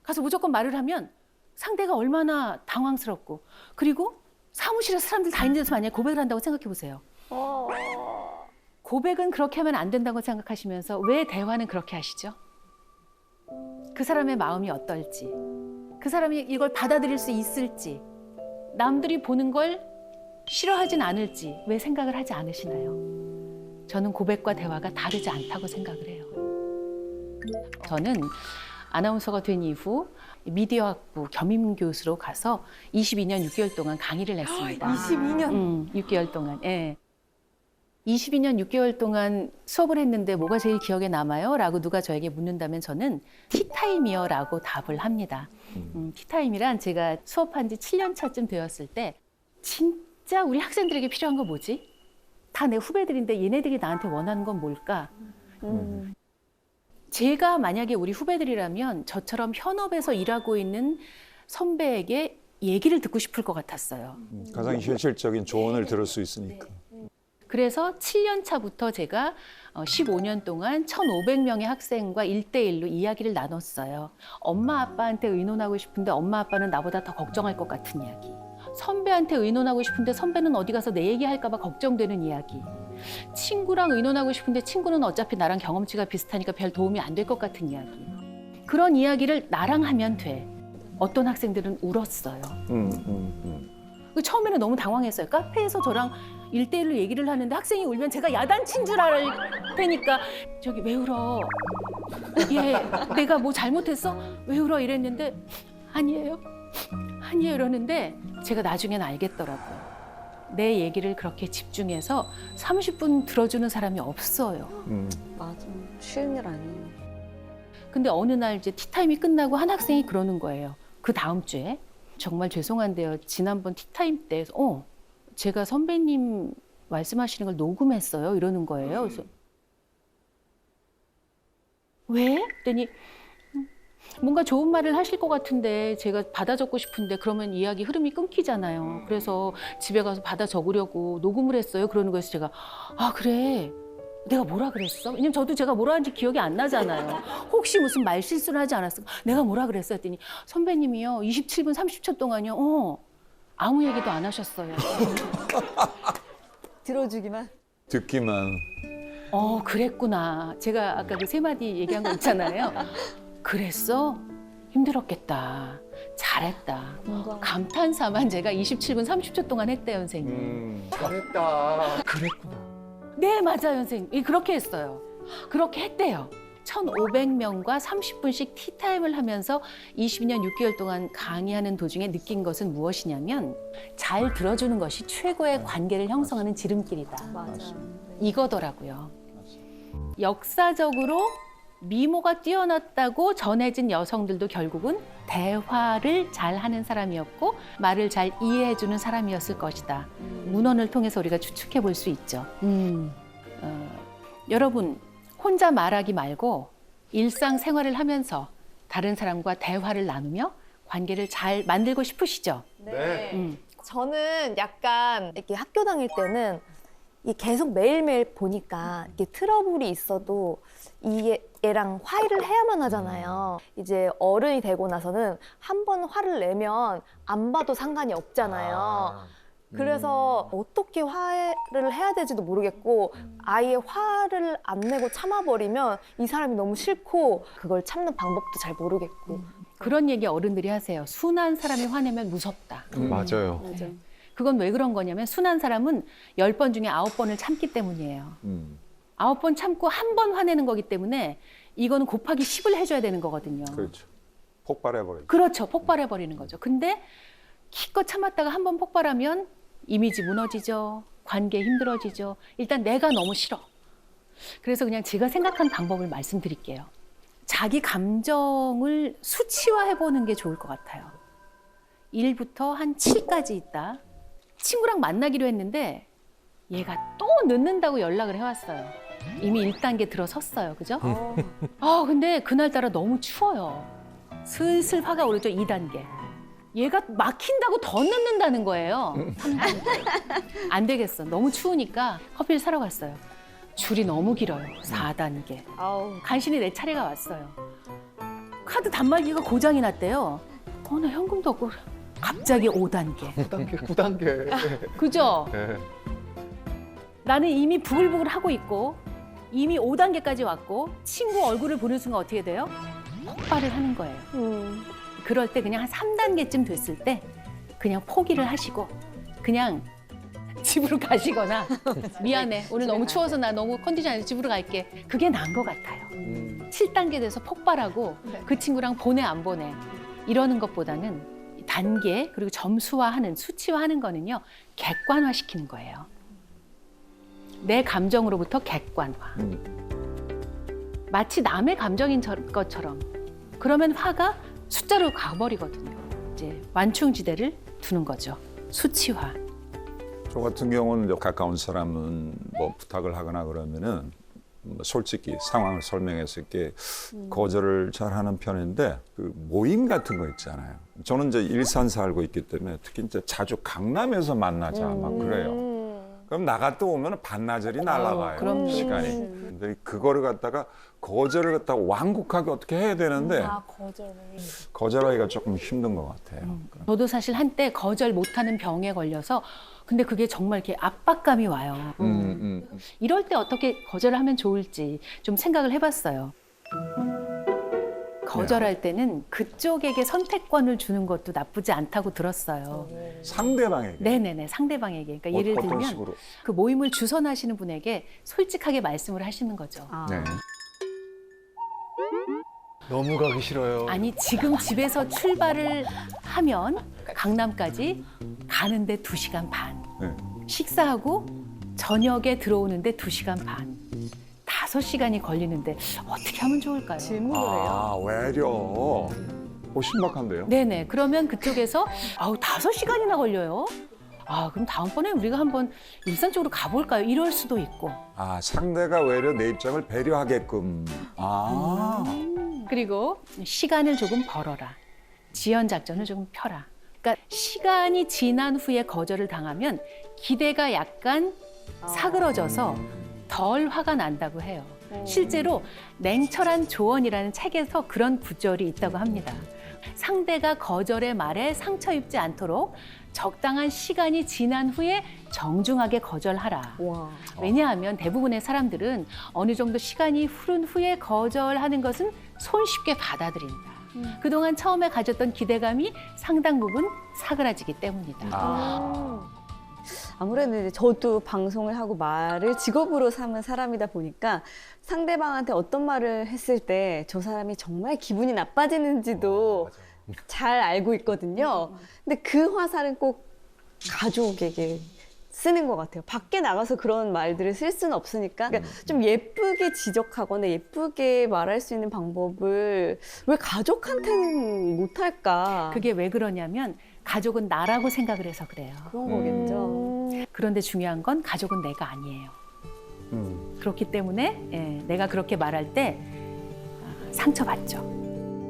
가서 무조건 말을 하면 상대가 얼마나 당황스럽고 그리고 사무실에서 사람들 다 있는 데서 만약에 고백을 한다고 생각해 보세요. 고백은 그렇게 하면 안 된다고 생각하시면서 왜 대화는 그렇게 하시죠? 그 사람의 마음이 어떨지, 그 사람이 이걸 받아들일 수 있을지, 남들이 보는 걸 싫어하진 않을지 왜 생각을 하지 않으시나요? 저는 고백과 대화가 다르지 않다고 생각을 해요. 저는 아나운서가 된 이후 미디어학부 겸임교수로 가서 22년 6개월 동안 강의를 했습니다. 22년? 6개월 동안. 예. 22년 6개월 동안 수업을 했는데 뭐가 제일 기억에 남아요? 라고 누가 저에게 묻는다면 저는 티타임이요 라고 답을 합니다. 티타임이란 제가 수업한 지 7년 차쯤 되었을 때 진짜 우리 학생들에게 필요한 거 뭐지? 다 내 후배들인데 얘네들이 나한테 원하는 건 뭘까? 제가 만약에 우리 후배들이라면 저처럼 현업에서 일하고 있는 선배에게 얘기를 듣고 싶을 것 같았어요. 가장 현실적인 조언을 들을 수 있으니까. 그래서 7년 차부터 제가 15년 동안 1,500명의 학생과 1대1로 이야기를 나눴어요. 엄마 아빠한테 의논하고 싶은데 엄마 아빠는 나보다 더 걱정할 것 같은 이야기. 선배한테 의논하고 싶은데 선배는 어디 가서 내 얘기할까 봐 걱정되는 이야기. 친구랑 의논하고 싶은데 친구는 어차피 나랑 경험치가 비슷하니까 별 도움이 안 될 것 같은 이야기. 그런 이야기를 나랑 하면 돼. 어떤 학생들은 울었어요. 처음에는 너무 당황했어요. 카페에서 저랑 1대1로 얘기를 하는데 학생이 울면 제가 야단친 줄 알 테니까 저기 왜 울어? 얘 내가 뭐 잘못했어? 왜 울어? 이랬는데 아니에요. 이러는데 제가 나중엔 알겠더라고요. 내 얘기를 그렇게 집중해서 30분 들어주는 사람이 없어요. 맞아. 쉬운 일 아니에요. 근데 어느 날 이제 티타임이 끝나고 한 학생이 그러는 거예요. 그 다음 주에 정말 죄송한데요. 지난번 티타임 때 제가 선배님 말씀하시는 걸 녹음했어요. 이러는 거예요. 그래서 왜? 그랬더니 뭔가 좋은 말을 하실 것 같은데 제가 받아 적고 싶은데 그러면 이야기 흐름이 끊기잖아요. 그래서 집에 가서 받아 적으려고 녹음을 했어요. 그러는 거에서 제가 아 그래 내가 뭐라 그랬어? 왜냐면 저도 제가 뭐라 하는지 기억이 안 나잖아요. 혹시 무슨 말 실수를 하지 않았을까? 내가 뭐라 그랬어? 했더니 선배님이요 27분 30초 동안요 아무 얘기도 안 하셨어요. 들어주기만? 듣기만. 그랬구나. 제가 아까 그 세 마디 얘기한 거 있잖아요. 그랬어? 힘들었겠다. 잘했다. 감탄사만 제가 27분 30초 동안 했대요, 선생님. 잘했다. 네, 맞아요, 선생님. 그렇게 했어요. 그렇게 했대요. 1,500명과 30분씩 티타임을 하면서 22년 6개월 동안 강의하는 도중에 느낀 것은 무엇이냐면 잘 들어주는 것이 최고의 관계를 형성하는 지름길이다. 맞아. 이거더라고요. 역사적으로 미모가 뛰어났다고 전해진 여성들도 결국은 대화를 잘하는 사람이었고 말을 잘 이해해주는 사람이었을 것이다. 문헌을 통해서 우리가 추측해 볼 수 있죠. 여러분 혼자 말하기 말고 일상생활을 하면서 다른 사람과 대화를 나누며 관계를 잘 만들고 싶으시죠? 네. 저는 약간 이렇게 학교 다닐 때는 이 계속 매일매일 보니까 이게 트러블이 있어도 얘랑 화해를 해야만 하잖아요. 이제 어른이 되고 나서는 한 번 화를 내면 안 봐도 상관이 없잖아요. 그래서 어떻게 화해를 해야 될지도 모르겠고 아예 화를 안 내고 참아버리면 이 사람이 너무 싫고 그걸 참는 방법도 잘 모르겠고 그런 얘기 어른들이 하세요. 순한 사람이 화내면 무섭다. 맞아요. 맞아. 그건 왜 그런 거냐면 순한 사람은 10번 중에 9번을 참기 때문이에요. 9번 참고 한 번 화내는 거기 때문에 이거는 곱하기 10을 해줘야 되는 거거든요. 그렇죠. 폭발해버리죠. 그렇죠. 폭발해버리는 거죠. 근데 기껏 참았다가 한 번 폭발하면 이미지 무너지죠. 관계 힘들어지죠. 일단 내가 너무 싫어. 그래서 그냥 제가 생각한 방법을 말씀드릴게요. 자기 감정을 수치화해보는 게 좋을 것 같아요. 1부터 한 7까지 있다. 친구랑 만나기로 했는데 얘가 또 늦는다고 연락을 해왔어요. 이미 1단계 들어섰어요. 그죠? 근데 그날따라 너무 추워요. 슬슬 화가 오르죠. 2단계. 얘가 막힌다고 더 늦는다는 거예요. 3단계. 안 되겠어. 너무 추우니까 커피를 사러 갔어요. 줄이 너무 길어요. 4단계. 아우. 간신히 내 차례가 왔어요. 카드 단말기가 고장이 났대요. 나 현금도 없고 갑자기 5단계. 9단계. 그죠? 네. 나는 이미 부글부글 하고 있고 이미 5단계까지 왔고 친구 얼굴을 보는 순간 어떻게 돼요? 폭발을 하는 거예요. 그럴 때 그냥 한 3단계쯤 됐을 때 그냥 포기를 하시고 그냥 집으로 가시거나 미안해 오늘 너무 추워서 나 너무 컨디션 안 돼서 집으로 갈게. 그게 나은 것 같아요. 7단계 돼서 폭발하고 그 친구랑 보내 안 보내 이러는 것보다는 단계 그리고 점수화하는 수치화하는 거는요 객관화시키는 거예요. 내 감정으로부터 객관화. 마치 남의 감정인 것처럼. 그러면 화가 숫자로 가버리거든요. 이제 완충지대를 두는 거죠. 수치화. 저 같은 경우는 이제 가까운 사람은 뭐 부탁을 하거나 그러면은 솔직히 상황을 설명해서 이렇게 거절을 잘 하는 편인데 그 모임 같은 거 있잖아요. 저는 이제 일산 살고 있기 때문에 특히 이제 자주 강남에서 만나자 막 그래요. 그럼 나갔다 오면 반나절이 날아가요. 그럼요. 시간이. 근데 그거를 갖다가 거절을 갖다가 완곡하게 어떻게 해야 되는데 거절하기가 조금 힘든 것 같아요. 저도 사실 한때 거절 못하는 병에 걸려서 근데 그게 정말 이렇게 압박감이 와요. 이럴 때 어떻게 거절을 하면 좋을지 좀 생각을 해봤어요. 거절할 때는 그쪽에게 선택권을 주는 것도 나쁘지 않다고 들었어요. 상대방에게. 네네네, 상대방에게. 그러니까 예를 어떤 들면 식으로? 그 모임을 주선하시는 분에게 솔직하게 말씀을 하시는 거죠. 네. 너무 가기 싫어요. 아니 지금 집에서 출발을 하면 강남까지 가는데 2시간 반. 네. 식사하고 저녁에 들어오는데 2시간 반. 5시간이 걸리는데 어떻게 하면 좋을까요? 질문을 해요. 외려. 신박한데요? 네네. 그러면 그쪽에서 5시간이나 걸려요? 그럼 다음번에 우리가 한번 일산 쪽으로 가볼까요? 이럴 수도 있고. 상대가 외려 내 입장을 배려하게끔. 그리고 시간을 조금 벌어라. 지연 작전을 조금 펴라. 그러니까 시간이 지난 후에 거절을 당하면 기대가 약간 사그러져서 덜 화가 난다고 해요. 실제로 냉철한 조언이라는 책에서 그런 구절이 있다고 합니다. 상대가 거절의 말에 상처 입지 않도록 적당한 시간이 지난 후에 정중하게 거절하라. 와. 왜냐하면 대부분의 사람들은 어느 정도 시간이 흐른 후에 거절하는 것은 손쉽게 받아들인다. 그동안 처음에 가졌던 기대감이 상당 부분 사그라지기 때문이다. 아무래도 이제 저도 방송을 하고 말을 직업으로 삼은 사람이다 보니까 상대방한테 어떤 말을 했을 때 저 사람이 정말 기분이 나빠지는지도 잘 알고 있거든요. 근데 그 화살은 꼭 가족에게 쓰는 것 같아요. 밖에 나가서 그런 말들을 쓸 수는 없으니까 그러니까 좀 예쁘게 지적하거나 예쁘게 말할 수 있는 방법을 왜 가족한테는 못할까? 그게 왜 그러냐면 가족은 나라고 생각을 해서 그래요. 그런 거겠죠. 그런데 중요한 건 가족은 내가 아니에요. 그렇기 때문에 내가 그렇게 말할 때 상처받죠.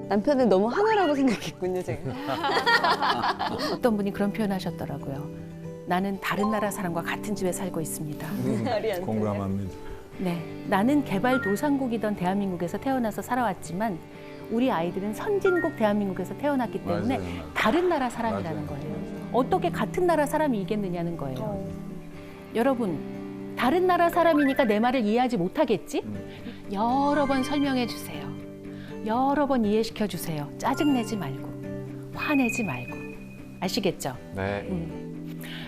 남편은 너무 하나라고 생각했군요, 제가. 어떤 분이 그런 표현하셨더라고요. 나는 다른 나라 사람과 같은 집에 살고 있습니다. 공감합니다. 네, 나는 개발도상국이던 대한민국에서 태어나서 살아왔지만 우리 아이들은 선진국 대한민국에서 태어났기 때문에 맞아요. 다른 나라 사람이라는 맞아요. 거예요. 어떻게 같은 나라 사람이 이겠느냐는 거예요. 여러분, 다른 나라 사람이니까 내 말을 이해하지 못하겠지? 여러 번 설명해 주세요. 여러 번 이해시켜 주세요. 짜증내지 말고, 화내지 말고. 아시겠죠? 네.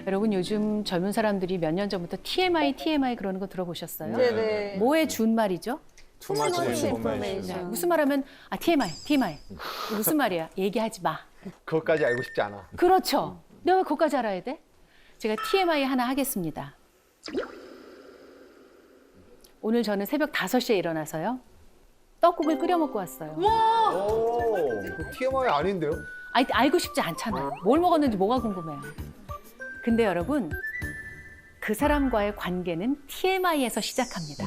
여러분, 요즘 젊은 사람들이 몇 년 전부터 TMI 그러는 거 들어보셨어요? 네네. 뭐의 준말이죠? Too much much information. 네, 무슨 말하면 TMI 무슨 말이야? 얘기하지 마. 그것까지 알고 싶지 않아. 그렇죠. 내가 왜 그것까지 알아야 돼? 제가 TMI 하나 하겠습니다. 오늘 저는 새벽 5시에 일어나서요. 떡국을 끓여 먹고 왔어요. 그 TMI 아닌데요? 알고 싶지 않잖아요. 뭘 먹었는지 뭐가 궁금해요. 근데 여러분, 그 사람과의 관계는 TMI에서 시작합니다.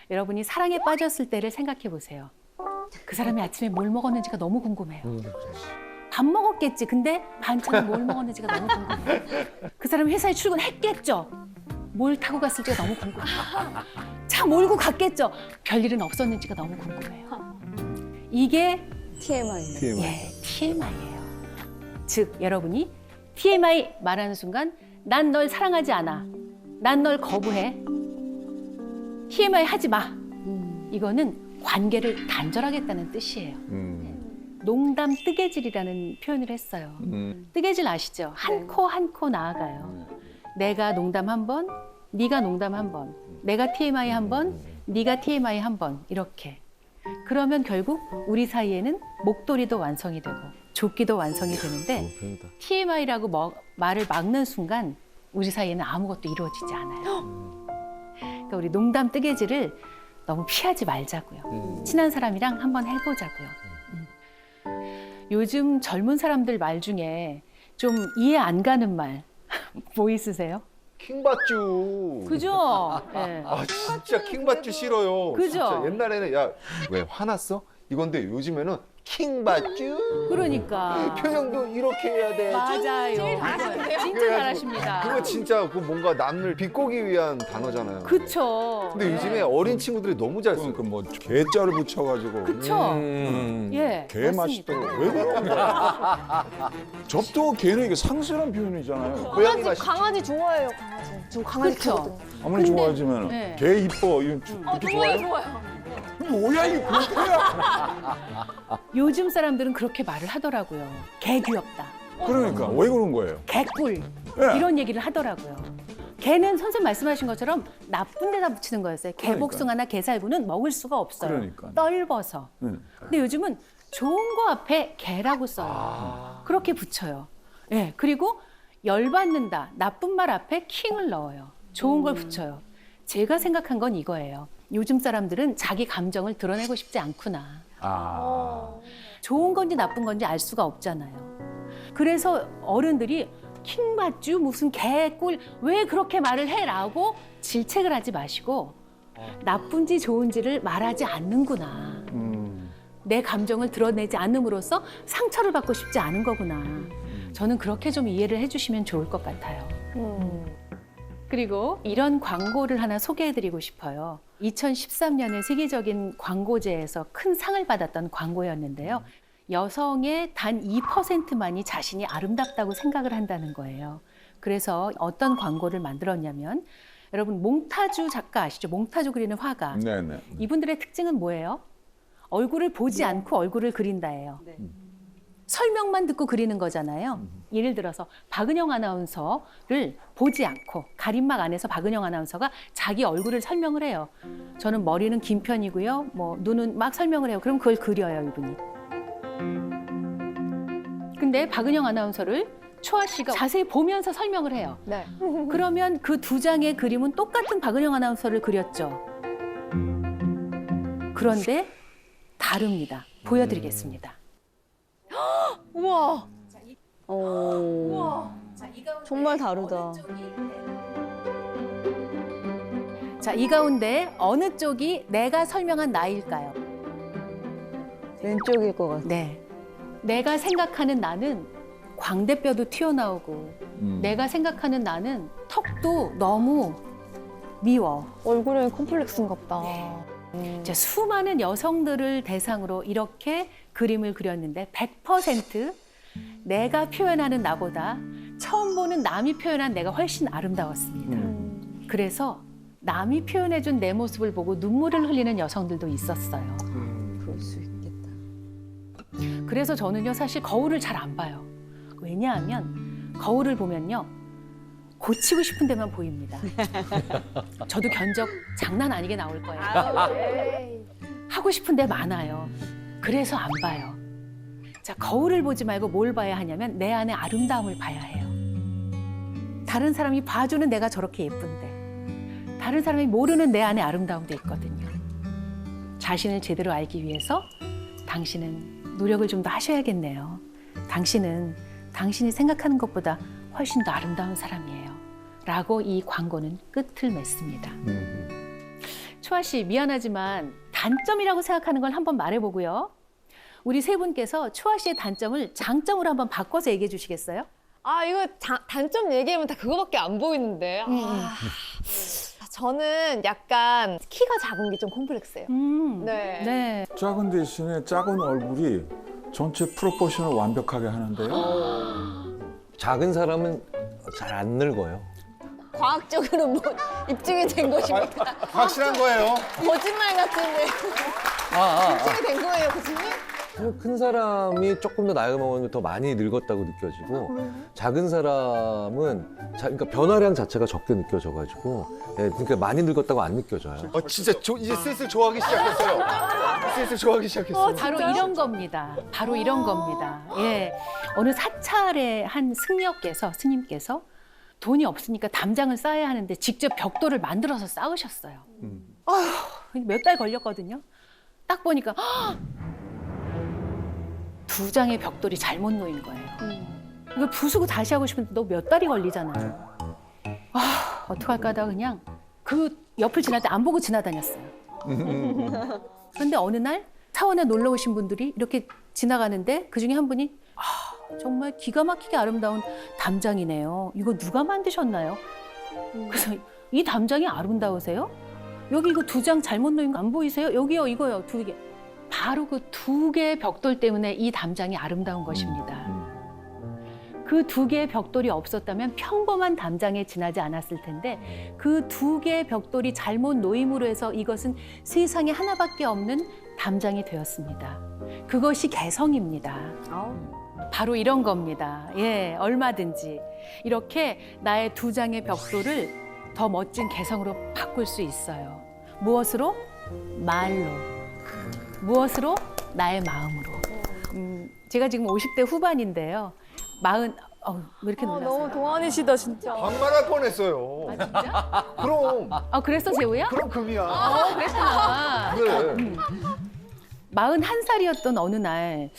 여러분이 사랑에 빠졌을 때를 생각해 보세요. 그 사람이 아침에 뭘 먹었는지가 너무 궁금해요. 밥 먹었겠지. 근데 반찬에 뭘 먹었는지가 너무 궁금해요. 그 사람이 회사에 출근했겠죠. 뭘 타고 갔을지가 너무 궁금해요. 차 몰고 갔겠죠. 별일은 없었는지가 너무 궁금해요. 이게 TMI. TMI예요. 즉, 여러분이 TMI 말하는 순간 난 널 사랑하지 않아. 난 널 거부해. TMI 하지 마. 이거는 관계를 단절하겠다는 뜻이에요. 농담 뜨개질이라는 표현을 했어요. 뜨개질 아시죠? 한 코 한 코 나아가요. 내가 농담 한 번, 네가 농담 한 번, 내가 TMI 한 번, 네가 TMI 한 번, 이렇게. 그러면 결국 우리 사이에는 목도리도 완성이 되고 조끼도 완성이 되는데 TMI라고 말을 막는 순간 우리 사이에는 아무것도 이루어지지 않아요. 그러니까 우리 농담 뜨개질을 너무 피하지 말자고요. 친한 사람이랑 한번 해보자고요. 요즘 젊은 사람들 말 중에 좀 이해 안 가는 말 뭐 있으세요? 킹받쥬. 그죠? 네. 아 진짜 킹받쥬 싫어요. 그죠? 진짜 옛날에는 야 왜 화났어? 이건데 요즘에는 킹받쥬. 그러니까. 표정도 이렇게 해야 돼. 맞아요. 그거예요. 진짜 잘하십니다. 그거 진짜 그 뭔가 남을 비꼬기 위한 단어잖아요. 그쵸. 근데 요즘에 어린 친구들이 너무 잘 써. 그러니까 뭐 개자를 붙여가지고 그쵸. 예. 개 맞습니다. 맛있도록 왜 그런 거야? 접도 개는 이게 상스러운 표현이잖아요. 고양이 맛있죠. 강아지 좋아해요, 강아지. 저 강아지 그쵸. 키우거든요. 아무리 좋아하지만 네. 개 이뻐 이런 그렇게 좋아요? 좋아요. 뭐야 이게 그거야? 요즘 사람들은 그렇게 말을 하더라고요. 개 귀엽다. 그러니까 왜 그런 거예요? 개꿀. 네. 이런 얘기를 하더라고요. 개는 선생님 말씀하신 것처럼 나쁜 데다 붙이는 거였어요. 개복숭아나 개살구는 먹을 수가 없어요. 그러니까. 떫어서. 네. 근데 요즘은 좋은 거 앞에 개라고 써요. 그렇게 붙여요. 예. 그리고 열받는다. 나쁜 말 앞에 킹을 넣어요. 좋은 걸 붙여요. 제가 생각한 건 이거예요. 요즘 사람들은 자기 감정을 드러내고 싶지 않구나. 좋은 건지 나쁜 건지 알 수가 없잖아요. 그래서 어른들이 킹받쥬 무슨 개꿀 왜 그렇게 말을 해라고 질책을 하지 마시고 나쁜지 좋은지를 말하지 않는구나. 내 감정을 드러내지 않음으로써 상처를 받고 싶지 않은 거구나. 저는 그렇게 좀 이해를 해주시면 좋을 것 같아요. 그리고 이런 광고를 하나 소개해드리고 싶어요. 2013년에 세계적인 광고제에서 큰 상을 받았던 광고였는데요. 여성의 단 2%만이 자신이 아름답다고 생각을 한다는 거예요. 그래서 어떤 광고를 만들었냐면 여러분 몽타주 작가 아시죠? 몽타주 그리는 화가. 네네. 이분들의 특징은 뭐예요? 얼굴을 보지 않고 얼굴을 그린다예요. 설명만 듣고 그리는 거잖아요. 예를 들어서 박은영 아나운서를 보지 않고 가림막 안에서 박은영 아나운서가 자기 얼굴을 설명을 해요. 저는 머리는 긴 편이고요. 뭐 눈은 막 설명을 해요. 그럼 그걸 그려요, 이분이. 근데 박은영 아나운서를 초아 씨가 자세히 보면서 설명을 해요. 네. 그러면 그 두 장의 그림은 똑같은 박은영 아나운서를 그렸죠. 그런데 다릅니다. 보여드리겠습니다. 우와. 정말 다르다. 자, 이 가운데 어느 쪽이 내가 설명한 나일까요? 왼쪽일 것 같아. 네. 내가 생각하는 나는 광대뼈도 튀어나오고 내가 생각하는 나는 턱도 너무 미워. 얼굴에 컴플렉스인가 보다. 이제 수많은 여성들을 대상으로 이렇게 그림을 그렸는데 100% 내가 표현하는 나보다 처음 보는 남이 표현한 내가 훨씬 아름다웠습니다. 그래서 남이 표현해준 내 모습을 보고 눈물을 흘리는 여성들도 있었어요. 그럴 수 있겠다. 그래서 저는요, 사실 거울을 잘 안 봐요. 왜냐하면 거울을 보면요, 고치고 싶은 데만 보입니다. 저도 견적 장난 아니게 나올 거예요. 하고 싶은 데 많아요. 그래서 안 봐요. 자, 거울을 보지 말고 뭘 봐야 하냐면 내 안의 아름다움을 봐야 해요. 다른 사람이 봐주는 내가 저렇게 예쁜데 다른 사람이 모르는 내 안의 아름다움도 있거든요. 자신을 제대로 알기 위해서 당신은 노력을 좀 더 하셔야겠네요. 당신은 당신이 생각하는 것보다 훨씬 더 아름다운 사람이에요. 라고 이 광고는 끝을 맺습니다. 초아 씨, 미안하지만 단점이라고 생각하는 걸 한번 말해보고요. 우리 세 분께서 초아 씨의 단점을 장점으로 한번 바꿔서 얘기해 주시겠어요? 아, 이거 단점 얘기하면 다 그거밖에 안 보이는데. 저는 약간 키가 작은 게 좀 콤플렉스예요. 네. 네. 작은 대신에 작은 얼굴이 전체 프로포션을 완벽하게 하는데요. 작은 사람은 잘 안 늙어요. 과학적으로 뭐 입증이 된 것입니까? 확실한 거예요. 거짓말 같은데. 입증이 된 거예요, 교수님? 큰 사람이 조금 더 나이가 먹으면 더 많이 늙었다고 느껴지고 작은 사람은 그러니까 변화량 자체가 적게 느껴져가지고 그러니까 많이 늙었다고 안 느껴져요. 진짜 이제 슬슬 좋아하기 시작했어요. 슬슬 좋아하기 시작했어요. 바로 이런 겁니다. 바로 이런 겁니다. 예. 어느 사찰의 한 스님께서 돈이 없으니까 담장을 쌓아야 하는데 직접 벽돌을 만들어서 쌓으셨어요. 몇 달 걸렸거든요. 딱 보니까 2장의 벽돌이 잘못 놓인 거예요. 이걸 부수고 다시 하고 싶은데 너 몇 달이 걸리잖아요. 어떡할까 하다가 그냥 그 옆을 지날 때 안 보고 지나다녔어요. 그런데 어느 날 사원에 놀러 오신 분들이 이렇게 지나가는데 그중에 한 분이 정말 기가 막히게 아름다운 담장이네요. 이거 누가 만드셨나요? 그래서 이 담장이 아름다우세요? 여기 이거 2장 잘못 놓인 거 안 보이세요? 여기요, 이거요, 2개. 바로 그 2개의 벽돌 때문에 이 담장이 아름다운 것입니다. 그 2개의 벽돌이 없었다면 평범한 담장에 지나지 않았을 텐데 그 2개의 벽돌이 잘못 놓임으로 해서 이것은 세상에 하나밖에 없는 담장이 되었습니다. 그것이 개성입니다. 바로 이런 겁니다. 예, 얼마든지 이렇게 나의 2장의 벽돌을 더 멋진 개성으로 바꿀 수 있어요. 무엇으로? 말로. 무엇으로? 나의 마음으로. 제가 지금 50대 후반인데요. 왜 이렇게 놀랐어요? 너무 동안이시다, 진짜. 반말할 뻔했어요. 진짜? 그럼 그랬어, 재우야? 그럼 금이야. 그랬구나. 그래. 41살이었던 어느 날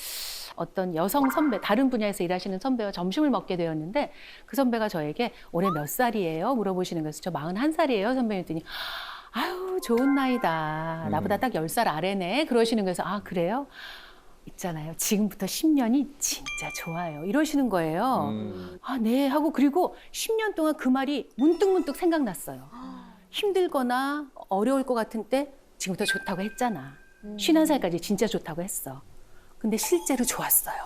어떤 여성 선배, 다른 분야에서 일하시는 선배와 점심을 먹게 되었는데 그 선배가 저에게 올해 몇 살이에요? 물어보시는 거예요. 저 41살이에요, 선배님 했더니 아유, 좋은 나이다. 나보다 딱 10살 아래네. 그러시는 거에서 그래요? 있잖아요. 지금부터 10년이 진짜 좋아요. 이러시는 거예요. 네. 하고 그리고 10년 동안 그 말이 문득문득 생각났어요. 힘들거나 어려울 것 같은 때 지금부터 좋다고 했잖아. 51살까지 진짜 좋다고 했어. 근데 실제로 좋았어요.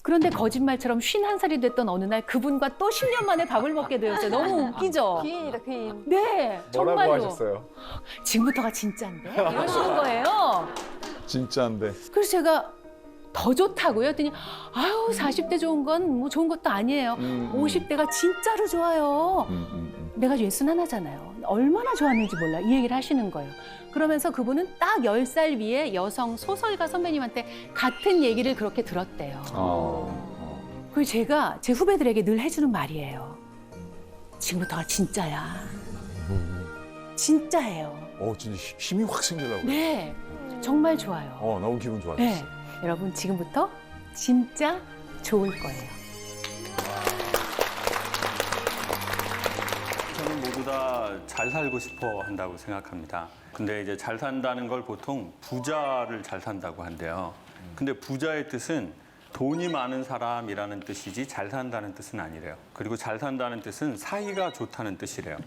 그런데 거짓말처럼 51살이 됐던 어느 날 그분과 또 10년 만에 밥을 먹게 되었어요. 너무 웃기죠? 귀인이다, 귀인. 네, 뭐라고 정말로. 하셨어요? 지금부터가 진짜인데? 이러시는 거예요. 진짜인데. 그래서 제가 더 좋다고요? 했더니 40대 좋은 건 뭐 좋은 것도 아니에요. 50대가 진짜로 좋아요. 내가 61잖아요. 얼마나 좋았는지 몰라. 이 얘기를 하시는 거예요. 그러면서 그분은 딱 10살 위에 여성 소설가 선배님한테 같은 얘기를 그렇게 들었대요. 그리고 제가 제 후배들에게 늘 해주는 말이에요. 지금부터가 진짜야. 진짜예요. 진짜 힘이 확 생기려고. 네, 정말 좋아요. 너무 기분 좋았어. 네, 여러분 지금부터 진짜 좋을 거예요. 저는 모두 다 잘 살고 싶어 한다고 생각합니다. 근데 이제 잘 산다는 걸 보통 부자를 잘 산다고 한대요. 근데 부자의 뜻은 돈이 많은 사람이라는 뜻이지 잘 산다는 뜻은 아니래요. 그리고 잘 산다는 뜻은 사이가 좋다는 뜻이래요.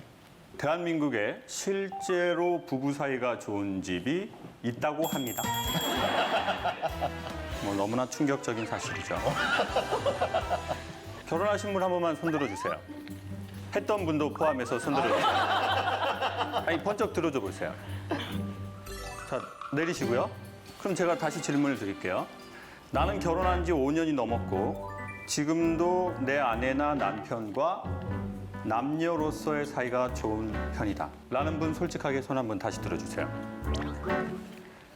대한민국에 실제로 부부 사이가 좋은 집이 있다고 합니다. 뭐 너무나 충격적인 사실이죠. 결혼하신 분 한 번만 손들어 주세요. 했던 분도 포함해서 손들어 주세요. 아니 번쩍 들어줘 보세요. 자 내리시고요. 그럼 제가 다시 질문을 드릴게요. 나는 결혼한 지 5년이 넘었고 지금도 내 아내나 남편과 남녀로서의 사이가 좋은 편이다. 라는 분 솔직하게 손 한번 다시 들어주세요.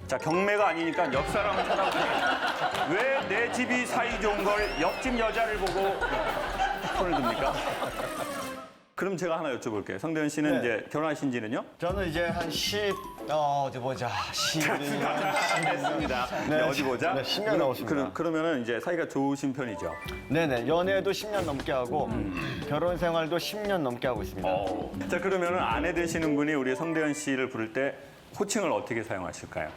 자 경매가 아니니까 옆 사람을 쳐다보세요. 왜 내 집이 사이 좋은 걸 옆집 여자를 보고 손을 듭니까? 그럼 제가 하나 여쭤볼게요. 성대현 씨는 네. 이제 결혼하신 지는요? 저는 이제 한 10년 됐습니다. 네, 어디 보자. 네, 10년 넘었습니다. 그러면은 이제 사이가 좋으신 편이죠. 네네, 연애도 10년 넘게 하고 결혼 생활도 10년 넘게 하고 있습니다. 자 그러면은 아내 되시는 분이 우리 성대현 씨를 부를 때 호칭을 어떻게 사용하실까요?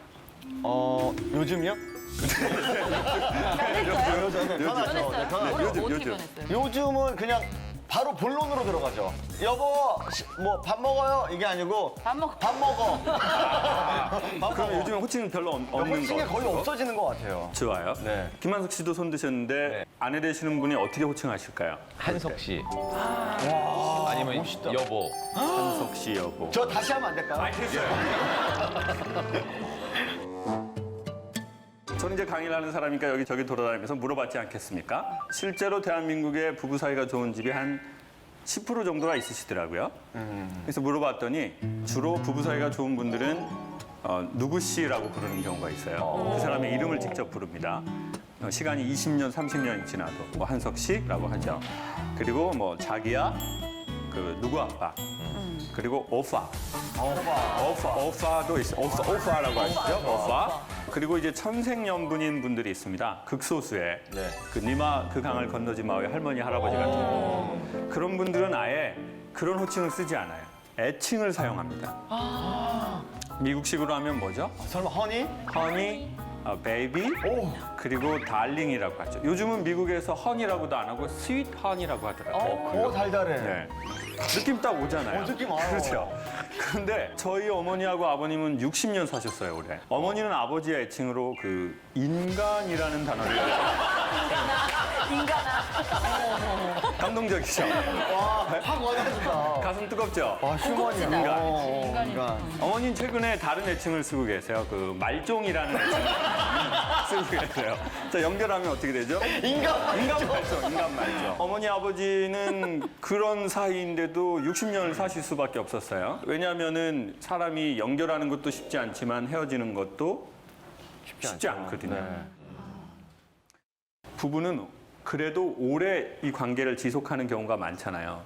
요즘이요? 요즘은 편하죠. 네, 편하죠. 요즘. 요즘은 그냥 바로 본론으로 들어가죠. 여보, 뭐 밥 먹어요? 이게 아니고 밥 먹어. 밥 먹어. 그럼 요즘에 호칭은 별로 없는 거 호칭이 거의 같아요? 없어지는 것 같아요. 좋아요. 네. 김한석 씨도 손 드셨는데 아내 되시는 분이 어떻게 호칭하실까요? 한석 씨. 아니면 여보. 한석 씨 여보. 저 다시 하면 안 될까요? 저는 이제 강의를 하는 사람이니까 여기저기 돌아다니면서 물어봤지 않겠습니까? 실제로 대한민국의 부부 사이가 좋은 집이 한 10% 정도가 있으시더라고요. 그래서 물어봤더니 주로 부부 사이가 좋은 분들은 누구 씨라고 부르는 경우가 있어요. 그 사람의 이름을 직접 부릅니다. 시간이 20년, 30년이 지나도 뭐 한석 씨라고 하죠. 그리고 뭐 자기야, 그 누구 아빠, 그리고 오빠. 오빠도 있어요. 오빠라고 하시죠? 오빠. 그리고 이제 천생연분인 분들이 있습니다. 극소수의 그 니마 그 강을 건너지 마오의 할머니 할아버지 같은 분. 그런 분들은 아예 그런 호칭을 쓰지 않아요. 애칭을 사용합니다. 미국식으로 하면 뭐죠? 설마 허니? 허니, 베이비, 그리고 달링이라고 하죠. 요즘은 미국에서 허니라고도 안 하고 스윗 허니라고 하더라고요. 오, 달달해. 네. 느낌 딱 오잖아요. 느낌 와요. 그렇죠. 그런데 저희 어머니하고 아버님은 60년 사셨어요, 올해. 어머니는 아버지의 애칭으로 그 인간이라는 단어를 감동적이죠. 확 와닿는다. 가슴 뜨겁죠. 와, 휴머니. 인간. 어머니는 최근에 다른 애칭을 쓰고 계세요. 그 말종이라는 애칭을 쓰고 계세요. 자, 연결하면 어떻게 되죠? 인간 말종. 어머니 아버지는 그런 사이인데도 60년을 사실 수밖에 없었어요. 왜냐하면은 사람이 연결하는 것도 쉽지 않지만 헤어지는 것도 쉽지 않거든요. 부부는 그래도 오래 이 관계를 지속하는 경우가 많잖아요.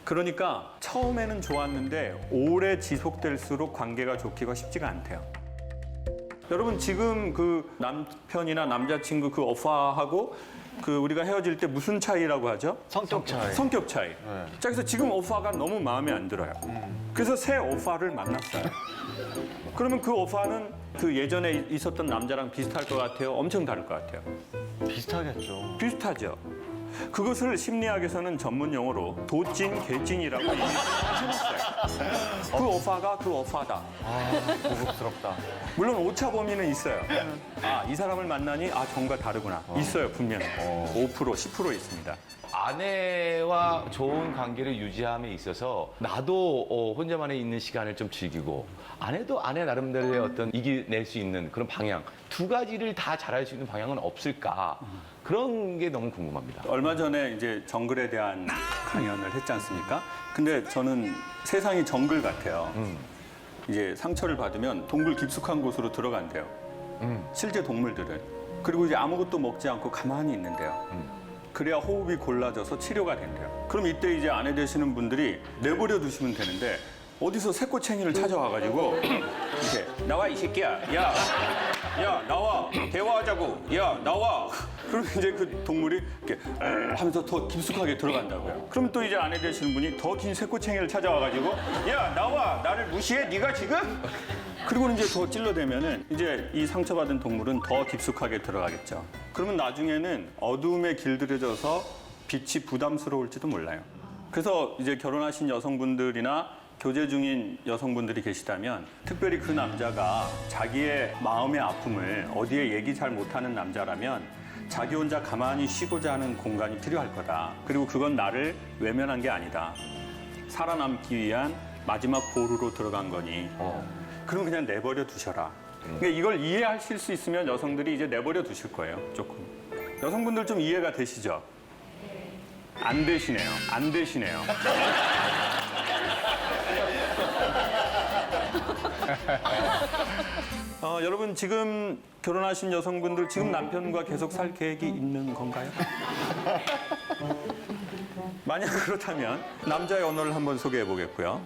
그러니까 처음에는 좋았는데 오래 지속될수록 관계가 좋기가 쉽지가 않대요. 여러분 지금 그 남편이나 남자친구 그 오빠하고 그 우리가 헤어질 때 무슨 차이라고 하죠? 성격 차이. 성격 차이. 자, 그래서 지금 오빠가 너무 마음에 안 들어요. 그래서 새 오빠를 만났어요. 그러면 그 오빠는 그 예전에 있었던 남자랑 비슷할 것 같아요? 엄청 다를 것 같아요? 비슷하겠죠. 비슷하죠. 그것을 심리학에서는 전문 용어로 도찐, 개찐이라고 이미 해놨어요. 그 오빠가 그 오빠다. 고급스럽다. 물론 오차 범위는 있어요. 아, 이 사람을 만나니 아, 정과 다르구나. 있어요, 분명히. 5%, 10% 있습니다. 아내와 좋은 관계를 유지함에 있어서 나도 혼자만에 있는 시간을 좀 즐기고 아내도 아내 나름대로의 어떤 이겨낼 수 있는 그런 방향 두 가지를 다 잘할 수 있는 방향은 없을까 그런 게 너무 궁금합니다. 얼마 전에 이제 정글에 대한 강연을 했지 않습니까? 근데 저는 세상이 정글 같아요. 이제 상처를 받으면 동굴 깊숙한 곳으로 들어간대요. 실제 동물들은. 그리고 이제 아무것도 먹지 않고 가만히 있는데요. 그래야 호흡이 골라져서 치료가 된대요. 그럼 이때 이제 아내 되시는 분들이 내버려 두시면 되는데 어디서 새꼬챙이를 찾아와가지고 이렇게 나와 이 새끼야, 야 나와 대화하자고, 야 나와. 그럼 이제 그 동물이 이렇게 하면서 더 깊숙하게 들어간다고요. 그럼 또 이제 아내 되시는 분이 더 긴 새꼬챙이를 찾아와가지고 야 나와, 나를 무시해 네가 지금? 그리고는 이제 더 찔러대면은 이제 이 상처받은 동물은 더 깊숙하게 들어가겠죠. 그러면 나중에는 어두움에 길들여져서 빛이 부담스러울지도 몰라요. 그래서 이제 결혼하신 여성분들이나 교제 중인 여성분들이 계시다면 특별히 그 남자가 자기의 마음의 아픔을 어디에 얘기 잘 못하는 남자라면 자기 혼자 가만히 쉬고자 하는 공간이 필요할 거다. 그리고 그건 나를 외면한 게 아니다. 살아남기 위한 마지막 보루로 들어간 거니 그럼 그냥 내버려 두셔라. 그러니까 이걸 이해하실 수 있으면 여성들이 이제 내버려 두실 거예요. 조금. 여성분들 좀 이해가 되시죠? 안 되시네요. 안 되시네요. 여러분 지금 결혼하신 여성분들 지금 남편과 계속 살 계획이 있는 건가요? 만약 그렇다면 남자의 언어를 한번 소개해 보겠고요.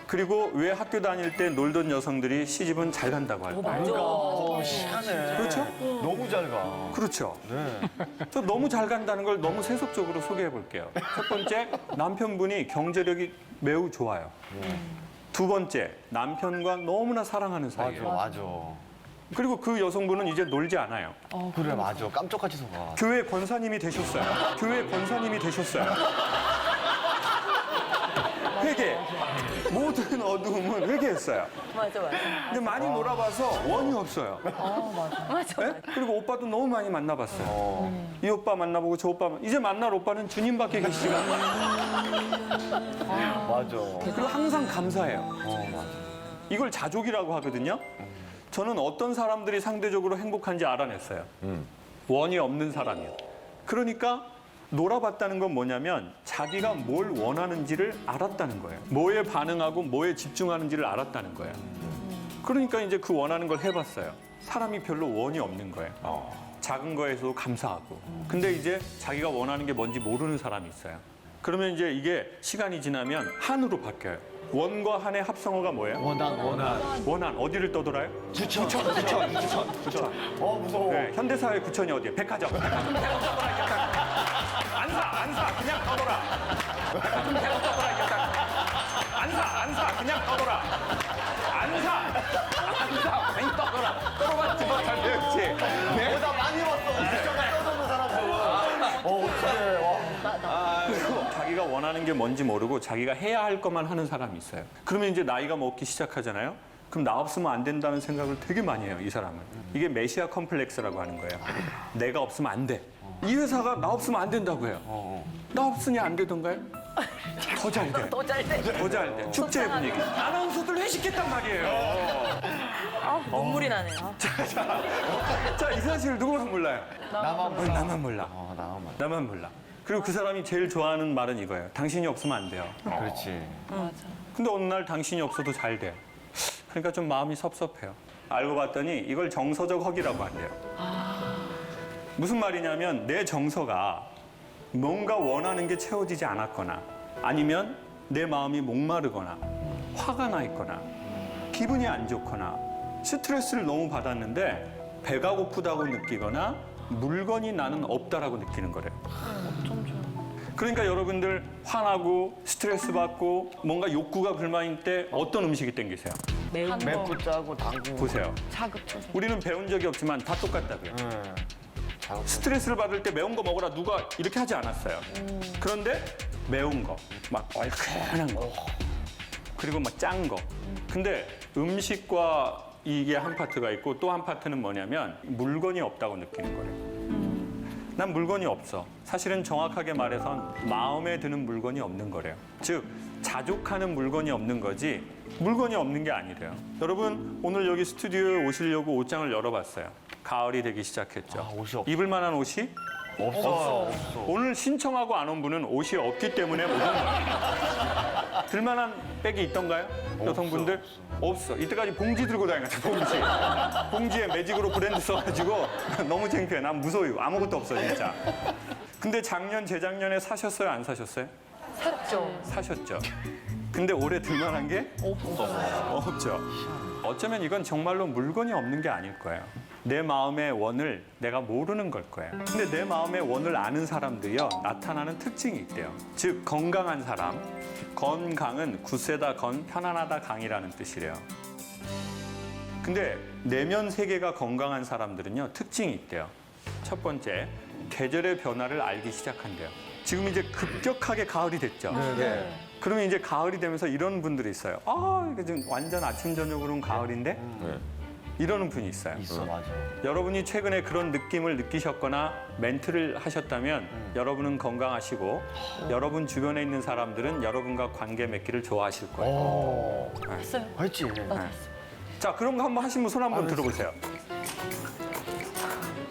그리고 왜 학교 다닐 때 놀던 여성들이 시집은 잘 간다고 할까요? 시간에. 그렇죠? 너무 잘 가. 그렇죠. 저 너무 잘 간다는 걸 너무 세속적으로 소개해 볼게요. 첫 번째, 남편분이 경제력이 매우 좋아요. 두 번째, 남편과 너무나 사랑하는 사이예요. 맞아. 그리고 그 여성분은 이제 놀지 않아요. 그래, 맞아. 깜짝같이 속아. 교회 권사님이 되셨어요. 교회 권사님이 되셨어요. 회개. 모든 어두움은 회개했어요. 맞아. 근데 많이 놀아봐서 원이 없어요. 네? 그리고 오빠도 너무 많이 만나봤어요. 이 오빠 만나보고 저 오빠 이제 만날 오빠는 주님밖에 계시지가 않아요. 맞아. 그리고 항상 감사해요. 맞아. 이걸 자족이라고 하거든요. 저는 어떤 사람들이 상대적으로 행복한지 알아냈어요. 원이 없는 사람이요. 그러니까 놀아봤다는 건 뭐냐면 자기가 뭘 원하는지를 알았다는 거예요. 뭐에 반응하고 뭐에 집중하는지를 알았다는 거예요. 그러니까 이제 그 원하는 걸 해봤어요. 사람이 별로 원이 없는 거예요. 작은 거에서도 감사하고. 근데 이제 자기가 원하는 게 뭔지 모르는 사람이 있어요. 그러면 이제 이게 시간이 지나면 한으로 바뀌어요. 원과 한의 합성어가 뭐예요? 원한. 어디를 떠돌아요? 구천. 무서워. 네, 현대사회 구천이 어디예요? 백화점. 안 사. 그냥 떠돌아. 백화점 계속 떠돌아. 안 사. 그냥 떠돌아. 안 사. 괜히 떠돌아. 떠돌아봤지 못할 배웠지. 나 많이 봤어. 구천에 떠도는 사람들. 어떡해. 그리고 자기가 원하는 게 뭔지 모르고 자기가 해야 할 것만 하는 사람이 있어요. 그러면 이제 나이가 먹기 시작하잖아요. 그럼 나 없으면 안 된다는 생각을 되게 많이 해요, 이 사람은. 이게 메시아 컴플렉스라고 하는 거예요. 내가 없으면 안 돼. 이 회사가 나 없으면 안 된다고 해요. 나 없으니 안 되던가요? 더 잘 돼. 더 잘 돼. 축제 분위기. 아나운서들 회식했단 말이에요. 눈물이 나네요. 자, 이 사실을 누구만 몰라요? 나만 몰라. 나만 몰라. 나만 몰라. 그리고 그 사람이 제일 좋아하는 말은 이거예요. 당신이 없으면 안 돼요. 그렇지. 근데 어느 날 당신이 없어도 잘 돼. 그러니까 좀 마음이 섭섭해요. 알고 봤더니 이걸 정서적 허기라고 한대요. 무슨 말이냐면 내 정서가 뭔가 원하는 게 채워지지 않았거나 아니면 내 마음이 목마르거나 화가 나 있거나 기분이 안 좋거나 스트레스를 너무 받았는데 배가 고프다고 느끼거나 물건이 나는 없다라고 느끼는 거래요. 그러니까 여러분들 화나고 스트레스 받고 뭔가 욕구가 불만일 때 어떤 음식이 땡기세요? 맵고 짜고 당고. 보세요. 우리는 배운 적이 없지만 다 똑같다고요. 스트레스를 받을 때 매운 거 먹으라 누가 이렇게 하지 않았어요. 그런데 매운 거, 막 얼큰한 거, 그리고 막 짠 거. 근데 음식과 이게 한 파트가 있고 또 한 파트는 뭐냐면 물건이 없다고 느끼는 거예요. 난 물건이 없어. 사실은 정확하게 말해선 마음에 드는 물건이 없는 거래요. 즉, 자족하는 물건이 없는 거지 물건이 없는 게 아니래요. 여러분, 오늘 여기 스튜디오에 오시려고 옷장을 열어봤어요. 가을이 되기 시작했죠. 옷이 없어. 입을 만한 옷이 없어. 오늘 신청하고 안 온 분은 옷이 없기 때문에 못 온 거예요. 들만한 백이 있던가요? 여성분들? 없어. 이때까지 봉지 들고 다녔죠, 봉지. 봉지에 매직으로 브랜드 써가지고 너무 창피해. 난 무서워요. 아무것도 없어, 진짜. 근데 작년, 재작년에 사셨어요? 안 사셨어요? 사셨죠. 근데 올해 들만한 게? 없죠. 어쩌면 이건 정말로 물건이 없는 게 아닐 거예요. 내 마음의 원을 내가 모르는 걸 거예요. 근데 내 마음의 원을 아는 사람들이요, 나타나는 특징이 있대요. 즉, 건강한 사람. 건강은 굳세다 건, 편안하다 강이라는 뜻이래요. 근데 내면 세계가 건강한 사람들은요, 특징이 있대요. 첫 번째, 계절의 변화를 알기 시작한대요. 지금 이제 급격하게 가을이 됐죠. 네. 그러면 이제 가을이 되면서 이런 분들이 있어요. 아, 이게 지금 완전 아침 저녁으로는 가을인데 이러는 분이 있어요. 있어, 맞아. 여러분이 최근에 그런 느낌을 느끼셨거나 멘트를 하셨다면 여러분은 건강하시고 여러분 주변에 있는 사람들은 여러분과 관계 맺기를 좋아하실 거예요. 했어요? 했지. 자, 그런 거 한번 하시면 손 한번 들어보세요.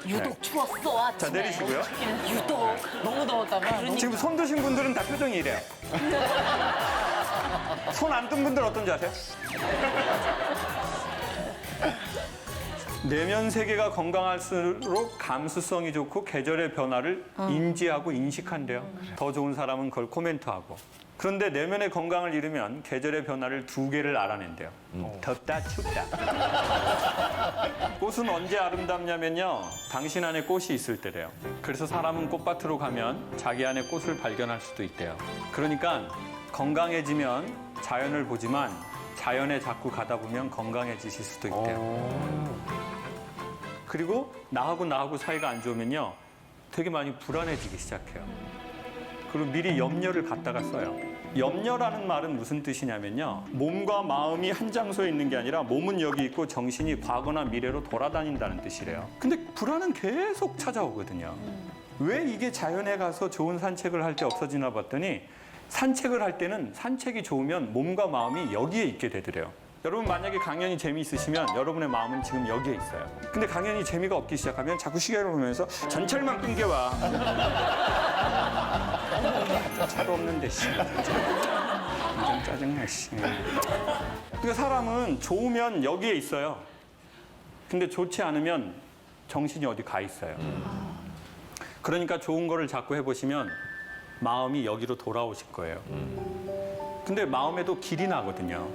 유독 추웠어 아침에. 자, 내리시고요. 유독 너무 더웠다면. 지금 손 드신 분들은 다 표정이 이래요. 손 안 든 분들 어떤지 아세요? 내면 세계가 건강할수록 감수성이 좋고 계절의 변화를 인지하고 인식한대요. 더 좋은 사람은 그걸 코멘트하고. 그런데 내면의 건강을 잃으면 계절의 변화를 2개를 알아낸대요. 덥다, 춥다. 꽃은 언제 아름답냐면요. 당신 안에 꽃이 있을 때래요. 그래서 사람은 꽃밭으로 가면 자기 안에 꽃을 발견할 수도 있대요. 그러니까 건강해지면 자연을 보지만 자연에 자꾸 가다 보면 건강해지실 수도 있대요. 그리고 나하고 사이가 안 좋으면요. 되게 많이 불안해지기 시작해요. 그리고 미리 염려를 갖다가 써요. 염려라는 말은 무슨 뜻이냐면요. 몸과 마음이 한 장소에 있는 게 아니라 몸은 여기 있고 정신이 과거나 미래로 돌아다닌다는 뜻이래요. 근데 불안은 계속 찾아오거든요. 왜 이게 자연에 가서 좋은 산책을 할 때 없어지나 봤더니 산책을 할 때는 산책이 좋으면 몸과 마음이 여기에 있게 되더래요. 여러분 만약에 강연이 재미있으시면 여러분의 마음은 지금 여기에 있어요. 근데 강연이 재미가 없기 시작하면 자꾸 시계를 보면서 전철만 끊겨와. 차도 없는데 씨. 완전 짜증나 씨. 그러니까 사람은 좋으면 여기에 있어요. 근데 좋지 않으면 정신이 어디 가 있어요. 그러니까 좋은 거를 자꾸 해보시면 마음이 여기로 돌아오실 거예요. 근데 마음에도 길이 나거든요.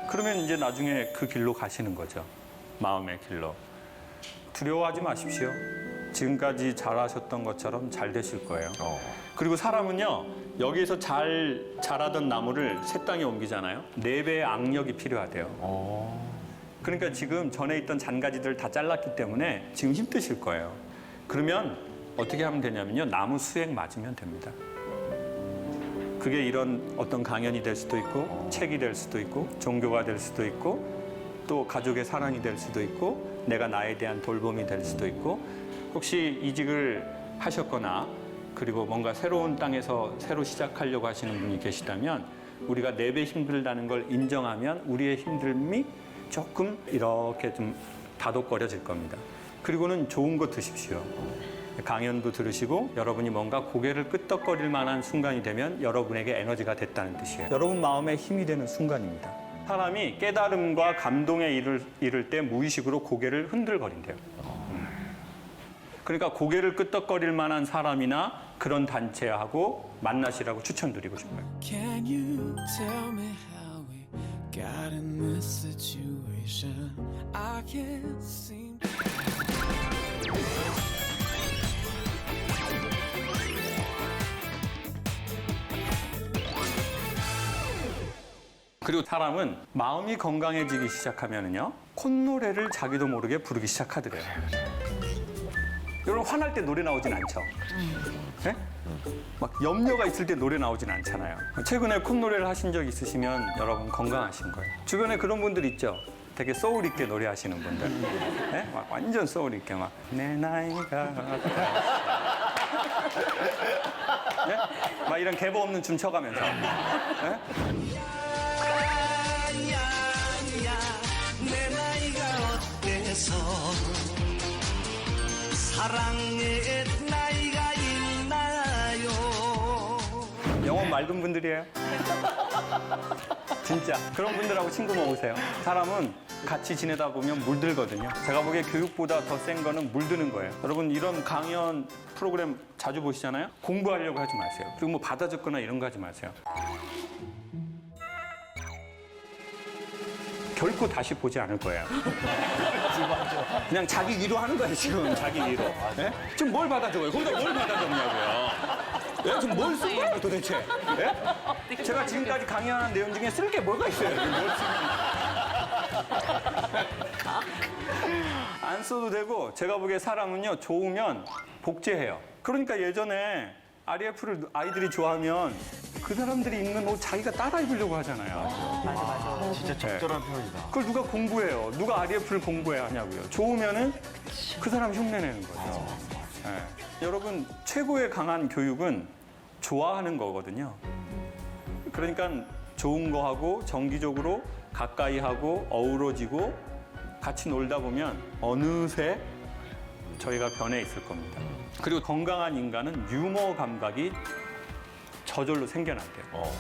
그러면 이제 나중에 그 길로 가시는 거죠. 마음의 길로. 두려워하지 마십시오. 지금까지 잘하셨던 것처럼 잘 되실 거예요. 그리고 사람은요, 여기에서 잘 자라던 나무를 새 땅에 옮기잖아요. 4배의 악력이 필요하대요. 그러니까 지금 전에 있던 잔가지들을 다 잘랐기 때문에 지금 힘드실 거예요. 그러면 어떻게 하면 되냐면요. 나무 수액 맞으면 됩니다. 그게 이런 어떤 강연이 될 수도 있고 책이 될 수도 있고 종교가 될 수도 있고 또 가족의 사랑이 될 수도 있고 내가 나에 대한 돌봄이 될 수도 있고 혹시 이직을 하셨거나 그리고 뭔가 새로운 땅에서 새로 시작하려고 하시는 분이 계시다면 우리가 4배 힘들다는 걸 인정하면 우리의 힘듦이 조금 이렇게 좀 다독거려질 겁니다. 그리고는 좋은 거 드십시오. 강연도 들으시고 여러분이 뭔가 고개를 끄덕거릴 만한 순간이 되면 여러분에게 에너지가 됐다는 뜻이에요. 여러분 마음에 힘이 되는 순간입니다. 사람이 깨달음과 감동에 이를 때 무의식으로 고개를 흔들거린대요. 그러니까 고개를 끄덕거릴 만한 사람이나 그런 단체하고 만나시라고 추천드리고 싶어요. Can you tell me how we got in this situation? I can't seem to... 그리고 사람은 마음이 건강해지기 시작하면은요 콧노래를 자기도 모르게 부르기 시작하더래요. 여러분 화날 때 노래 나오진 않죠? 네? 막 염려가 있을 때 노래 나오진 않잖아요. 최근에 콧노래를 하신 적 있으시면 여러분 건강하신 거예요. 주변에 그런 분들 있죠? 되게 소울 있게 노래하시는 분들. 네? 막 완전 소울 있게 막 내 나이가 네? 막 이런 개보 없는 춤 춰가면서. 네? 내 나이가 어때서 사랑의 나이가 있나요? 영혼 맑은 분들이에요. 진짜 그런 분들하고 친구 먹으세요. 사람은 같이 지내다 보면 물들거든요. 제가 보기에 교육보다 더 센 거는 물드는 거예요. 여러분 이런 강연 프로그램 자주 보시잖아요. 공부하려고 하지 마세요. 그리고 뭐 받아 적거나 이런 거 하지 마세요. 결코 다시 보지 않을 거예요. 그냥 자기 위로하는 거예요 지금. 자기 위로. 네? 지금 뭘 받아 적어요? 거기다 뭘 받아 적냐고요. 네? 지금 뭘 쓴 거예요 도대체? 네? 제가 지금까지 강연한 내용 중에 쓸 게 뭐가 있어요? 뭘 안 써도 되고 제가 보기에 사람은요 좋으면 복제해요. 그러니까 예전에 REF를 아이들이 좋아하면 그 사람들이 입는 옷 자기가 따라 입으려고 하잖아요. 진짜 적절한 표현이다. 그걸 누가 공부해요? 누가 REF를 공부해야 하냐고요. 좋으면은 그 사람 흉내내는 거죠. 예. 여러분, 최고의 강한 교육은 좋아하는 거거든요. 그러니까 좋은 거 하고 정기적으로 가까이 하고 어우러지고 같이 놀다 보면 어느새 저희가 변해 있을 겁니다. 그리고 건강한 인간은 유머 감각이 저절로 생겨난대요.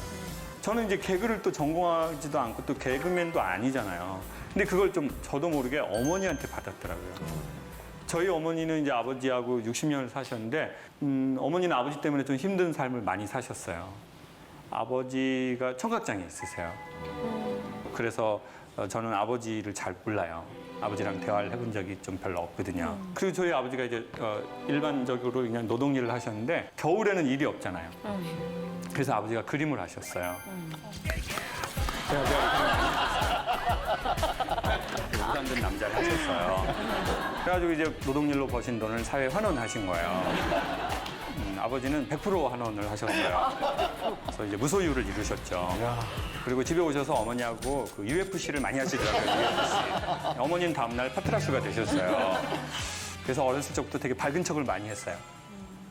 저는 이제 개그를 또 전공하지도 않고 또 개그맨도 아니잖아요. 근데 그걸 좀 저도 모르게 어머니한테 받았더라고요. 저희 어머니는 이제 아버지하고 60년을 사셨는데 어머니는 아버지 때문에 좀 힘든 삶을 많이 사셨어요. 아버지가 청각장애 있으세요. 그래서 저는 아버지를 잘 몰라요. 아버지랑 대화를 해본 적이 좀 별로 없거든요. 그리고 저희 아버지가 이제 일반적으로 그냥 노동일을 하셨는데 겨울에는 일이 없잖아요. 그래서 아버지가 그림을 하셨어요. 용산 된 남자를 하셨어요. 그래가지고 이제 노동일로 버신 돈을 사회에 환원하신 거예요. 아버지는 100% 환원을 하셨어요. 그래서 이제 무소유를 이루셨죠. 그리고 집에 오셔서 어머니하고 그 UFC를 많이 하시더라고요. UFC. 어머니는 다음날 파트라슈가 되셨어요. 그래서 어렸을 적부터 되게 밝은 척을 많이 했어요.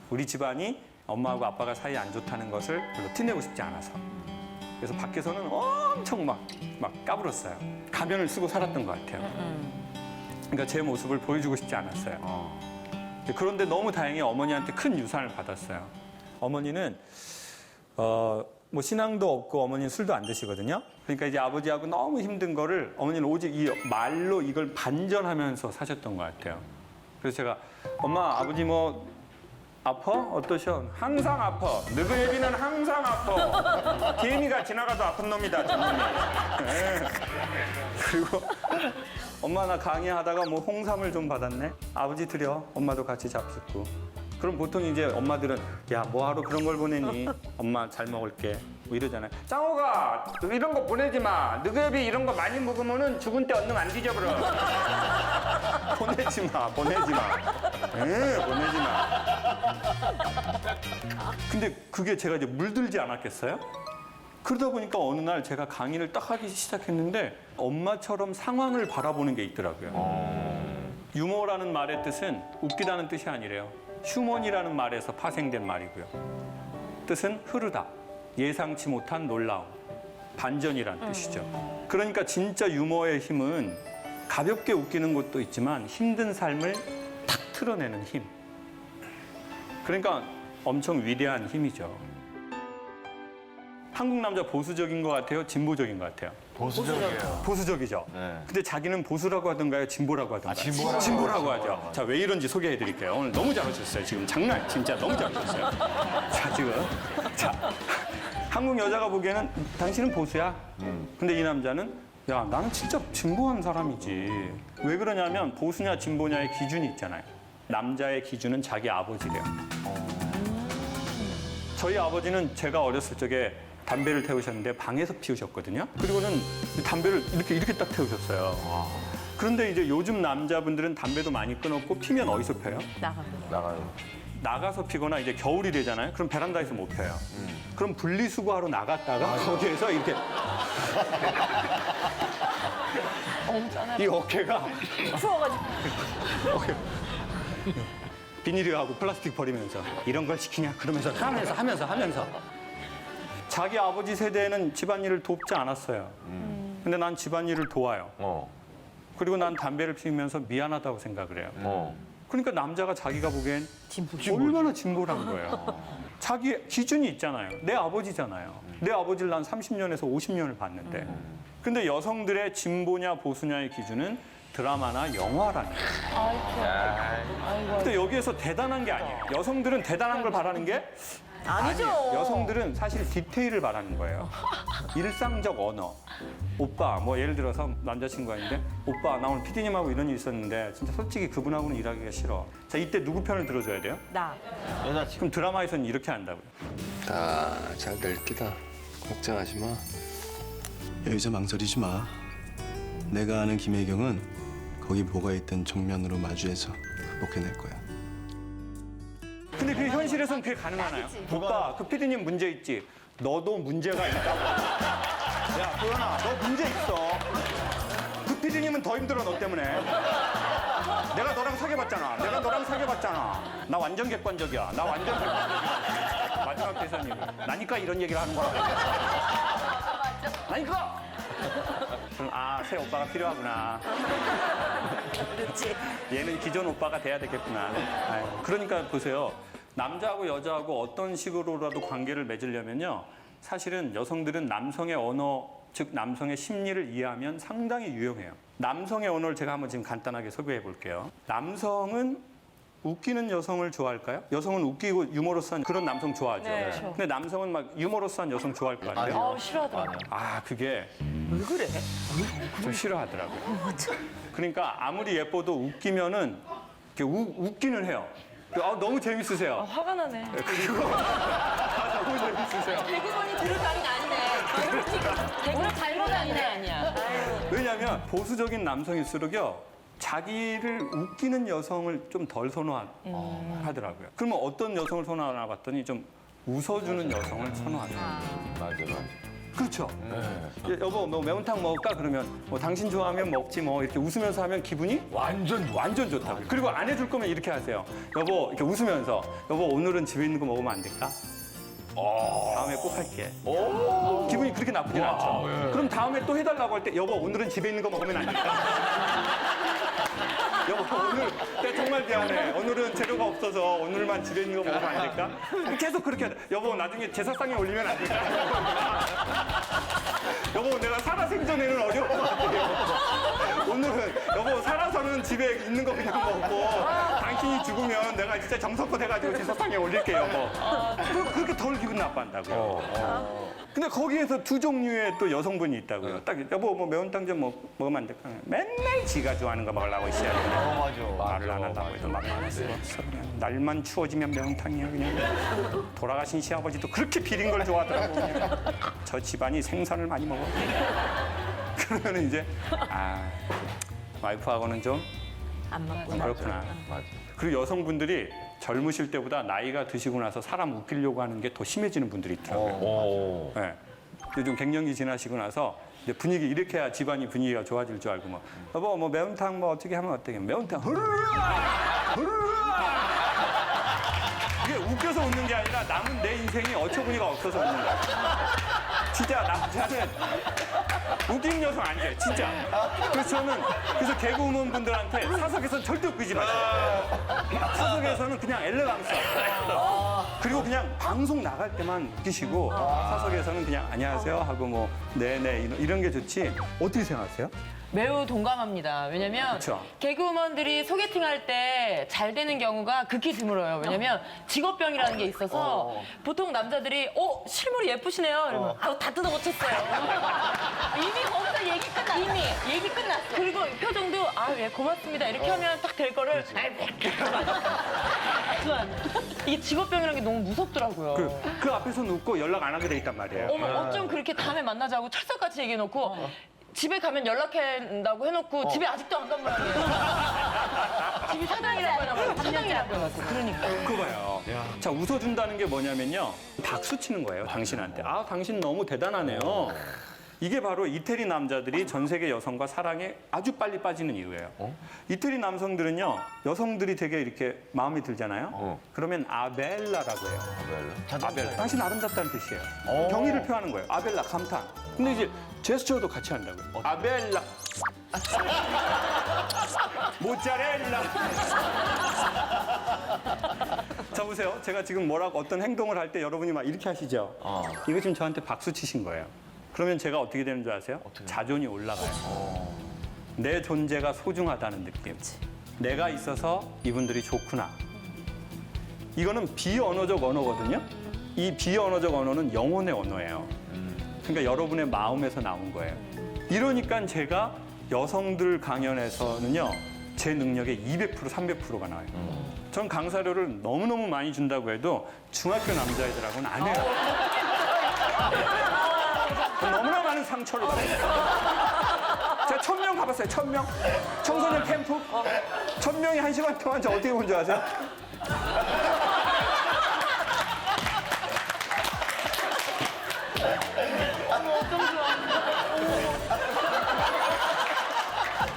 우리 집안이 엄마하고 아빠가 사이 안 좋다는 것을 별로 티내고 싶지 않아서. 그래서 밖에서는 엄청 막 까불었어요. 가면을 쓰고 살았던 것 같아요. 그러니까 제 모습을 보여주고 싶지 않았어요. 그런데 너무 다행히 어머니한테 큰 유산을 받았어요. 어머니는 뭐 신앙도 없고 어머니는 술도 안 드시거든요. 그러니까 이제 아버지하고 너무 힘든 거를 어머니는 오직 이 말로 이걸 반전하면서 사셨던 것 같아요. 그래서 제가 엄마 아버지 뭐 아파? 어떠셔? 항상 아파. 너희 애비는 항상 아파. 개미가 지나가도 아픈 놈이다, 저놈이. 네. 그리고 엄마 나 강의하다가 뭐 홍삼을 좀 받았네. 아버지 드려. 엄마도 같이 잡숫고. 그럼 보통 이제 엄마들은 야 뭐하러 그런 걸 보내니? 엄마 잘 먹을게. 뭐 이러잖아요. 짱호가 이런 거 보내지 마. 너희 애비 이런 거 많이 먹으면은 죽은 때 얼른 안 뒤져버려. 보내지 마. 보내지 마. 보내지 마. 근데 그게 제가 이제 물들지 않았겠어요? 그러다 보니까 어느 날 제가 강의를 딱 하기 시작했는데 엄마처럼 상황을 바라보는 게 있더라고요. 유머라는 말의 뜻은 웃기다는 뜻이 아니래요. 휴먼이라는 말에서 파생된 말이고요. 뜻은 흐르다, 예상치 못한 놀라움, 반전이란 뜻이죠. 그러니까 진짜 유머의 힘은 가볍게 웃기는 것도 있지만 힘든 삶을 탁 틀어내는 힘. 그러니까 엄청 위대한 힘이죠. 한국 남자 보수적인 것 같아요? 진보적인 것 같아요? 보수적이에요. 보수적이죠. 네. 근데 자기는 보수라고 하던가요? 진보라고 하던가요? 진보라고 하죠. 자, 왜 이런지 소개해 드릴게요. 오늘 너무 잘하셨어요. 지금 장난 진짜 너무 잘하셨어요. 자, 지금. 자, 한국 여자가 보기에는 당신은 보수야. 근데 이 남자는 야, 나는 진짜 진보한 사람이지. 왜 그러냐면 보수냐 진보냐의 기준이 있잖아요. 남자의 기준은 자기 아버지래요. 저희 아버지는 제가 어렸을 적에 담배를 태우셨는데 방에서 피우셨거든요. 그리고는 담배를 이렇게 딱 태우셨어요. 그런데 이제 요즘 남자분들은 담배도 많이 끊었고 피면 어디서 펴요? 나가서 피거나 이제 겨울이 되잖아요. 그럼 베란다에서 못 펴요. 그럼 분리수거하러 나갔다가 거기에서 이렇게 이 어깨가 추워가지고. 비닐하고 플라스틱 버리면서 이런 걸 시키냐 그러면서 하면서 자기 아버지 세대에는 집안일을 돕지 않았어요. 근데 난 집안일을 도와요. 그리고 난 담배를 피우면서 미안하다고 생각을 해요. 그러니까 남자가 자기가 보기엔 얼마나 진보란 거예요. 자기 기준이 있잖아요. 내 아버지잖아요. 내 아버지를 난 30년에서 50년을 봤는데. 근데 여성들의 진보냐 보수냐의 기준은 드라마나 영화라는 거예요. 근데 여기에서 대단한 게 아니에요. 여성들은 대단한 걸 바라는 게 아니죠. 여성들은 사실 디테일을 바라는 거예요. 일상적 언어. 오빠, 뭐 예를 들어서 남자친구가 있는데 오빠, 나 오늘 PD님하고 이런 일 있었는데 진짜 솔직히 그분하고는 일하기가 싫어. 자, 이때 누구 편을 들어줘야 돼요? 나. 여자친구. 그럼 드라마에서는 이렇게 한다고요. 다 잘 될 기다. 걱정하지 마. 여기서 망설이지 마. 내가 아는 김혜경은 거기 뭐가 있든 정면으로 마주해서 극복해낼 거야. 근데 그 현실에서는 그게 가능하나요? 오빠, 그 피디님 문제 있지? 너도 문제가 있다고. 야, 도현아, 너 문제 있어. 그 피디님은 더 힘들어, 너 때문에. 내가 너랑 사귀어봤잖아. 나 완전 객관적이야. 마지막 대사님. 나니까 이런 얘기를 하는 거야. 나니까! 그럼, 새 오빠가 필요하구나. 그렇지. 얘는 기존 오빠가 돼야 되겠구나. 아유, 그러니까 보세요. 남자하고 여자하고 어떤 식으로라도 관계를 맺으려면요. 사실은 여성들은 남성의 언어, 즉 남성의 심리를 이해하면 상당히 유용해요. 남성의 언어를 제가 한번 지금 간단하게 소개해 볼게요. 남성은 웃기는 여성을 좋아할까요? 여성은 웃기고 유머러스한 그런 남성 좋아하죠. 네. 근데 남성은 막 유머러스한 여성 좋아할 것 같아요. 싫어하더라고요. 그게 왜 그래? 좀 싫어하더라고요. 그러니까 아무리 예뻐도 웃기면은 이렇게 웃기는 해요. 너무 재밌으세요. 화가 나네. 그리고 너무 재밌으세요. 개그맨이 들을 당이 아니네. 개그맨 잘못 아니야. 왜냐하면 보수적인 남성일수록요. 자기를 웃기는 여성을 좀 덜 선호하더라고요. 그러면 어떤 여성을 선호하나 봤더니 좀 웃어주는 여성을 선호하더라고요. 맞아. 그렇죠. 여보, 뭐 매운탕 먹을까? 그러면 뭐 당신 좋아하면 먹지 뭐 이렇게 웃으면서 하면 기분이 완전 좋다고요. 그리고 안 해줄 거면 이렇게 하세요. 여보, 이렇게 웃으면서 여보 오늘은 집에 있는 거 먹으면 안 될까? 다음에 꼭 할게. 기분이 그렇게 나쁘진 않죠. 그럼 다음에 또 해달라고 할 때 여보 오늘은 집에 있는 거 먹으면 안 될까? 여보 오늘 내가 정말 미안해. 오늘은 재료가 없어서 오늘만 집에 있는 거 먹으면 안 될까? 계속 그렇게 하다. 여보 나중에 제사상에 올리면 안 될까? 여보 내가 살아생전에는 어려울 것 같아요. 오늘은 여보 살아서는 집에 있는 거 그냥 먹고 당신이 죽으면 내가 진짜 정성껏 해가지고 제사상에 올릴게요. 여보. 그렇게 덜 기분 나빠한다고요. 근데 거기에서 두 종류의 또 여성분이 있다고요. 딱 여보 뭐 매운탕 좀 먹으면 안 될까? 맨날 지가 좋아하는 거 먹으려고 있어야 돼. 맞아. 말을 안 하려고 해도 막 말할 수가 없어. 그냥 날만 추워지면 매운탕이야 그냥. 돌아가신 시아버지도 그렇게 비린 걸 좋아하더라고. 그냥. 저 집안이 생선을 많이 먹어. 그러면 이제 와이프하고는 좀 안 맞고. 그렇구나. 맞아. 그리고 여성분들이 젊으실 때보다 나이가 드시고 나서 사람 웃기려고 하는 게 더 심해지는 분들이 있더라고요. 네. 요즘 갱년기 지나시고 나서 이제 분위기 이렇게 해야 집안이 분위기가 좋아질 줄 알고 뭐 여보 뭐 매운탕 뭐 어떻게 하면 어떻게 매운탕 이게 웃겨서 웃는 게 아니라 남은 내 인생이 어처구니가 없어서 웃는 거야. 진짜 남자는 웃긴 여성 안 돼, 진짜. 그래서 개그우먼 분들한테 사석에서는 절대 웃기지 마세요. 사석에서는 그냥 엘레강스. 그리고 그냥 방송 나갈 때만 웃기시고 사석에서는 그냥 안녕하세요 하고 뭐 네네 이런 게 좋지. 어떻게 생각하세요? 매우 동감합니다. 왜냐면 그쵸. 개그우먼들이 소개팅할 때 잘 되는 경우가 극히 드물어요. 왜냐면 직업병이라는 게 있어서 보통 남자들이 실물이 예쁘시네요. 이러면 다 뜯어 고쳤어요. 이미 거기서 얘기 끝났어. 이미 얘기 끝났어. 그리고 표정도 예 고맙습니다. 이렇게 하면 딱 될 거를 이게 직업병이라는 게 너무 무섭더라고요. 그 앞에서는 웃고 연락 안 하게 돼 있단 말이에요. 어쩜 그렇게 다음에 만나자고 철석같이 얘기해놓고 집에 가면 연락한다고 해놓고 집에 아직도 안 간 모양이에요. 집이 사장이라고 해놓고 사장이라고 해놓고 그러니까. 그거 봐요. 자, 웃어준다는 게 뭐냐면요. 박수 치는 거예요, 당신한테. 당신 너무 대단하네요. 이게 바로 이태리 남자들이 전 세계 여성과 사랑에 아주 빨리 빠지는 이유예요. 이태리 남성들은요, 여성들이 되게 이렇게 마음에 들잖아요. 그러면 아벨라라고 해요. 아벨라? 당신 아름답다는 뜻이에요. 경의를 표하는 거예요. 아벨라, 감탄. 근데 이제 제스처도 같이 한다고요. 아벨라. 모짜렐라. 자, 보세요. 제가 지금 어떤 행동을 할 때 여러분이 막 이렇게 하시죠? 이거 지금 저한테 박수 치신 거예요. 그러면 제가 어떻게 되는 줄 아세요? 자존이 올라가요. 내 존재가 소중하다는 느낌. 내가 있어서 이분들이 좋구나. 이거는 비언어적 언어거든요. 이 비언어적 언어는 영혼의 언어예요. 그러니까 여러분의 마음에서 나온 거예요. 이러니까 제가 여성들 강연에서는요, 제 능력의 200%, 300%가 나와요. 전 강사료를 너무너무 많이 준다고 해도 중학교 남자애들하고는 안 해요. 너무나 많은 상처를 받아요. 제가 1000명 가봤어요, 1000명. 청소년 캠프. 1000명이 1시간 동안 저 어떻게 본 줄 아세요?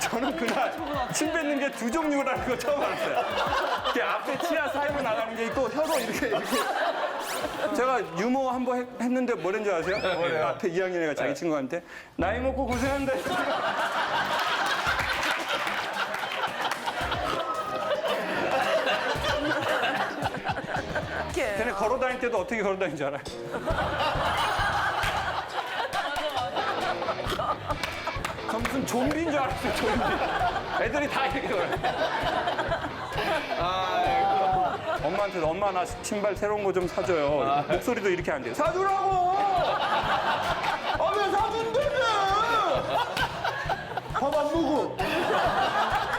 저는 그날 침 뱉는 게 두 종류라는 거 처음 알았어요. 이렇게 앞에 치아 사이로 나가는 게 있고 혀로 이렇게. 제가 유머 한 번 했는데 뭐랬는지 아세요? 앞에 2학년 애가 자기 친구한테 나이 먹고 고생한다. 걔네 걸어 다닐 때도 어떻게 걸어 다니는 줄 알아요? 저 무슨 좀비인 줄 알았어요, 좀비. 애들이 다 이렇게 걸어요. 엄마한테 엄마 나 신발 새로운 거 좀 사줘요. 목소리도 이렇게 안 돼요. 사주라고! 왜 사준다며? 밥 안 먹어.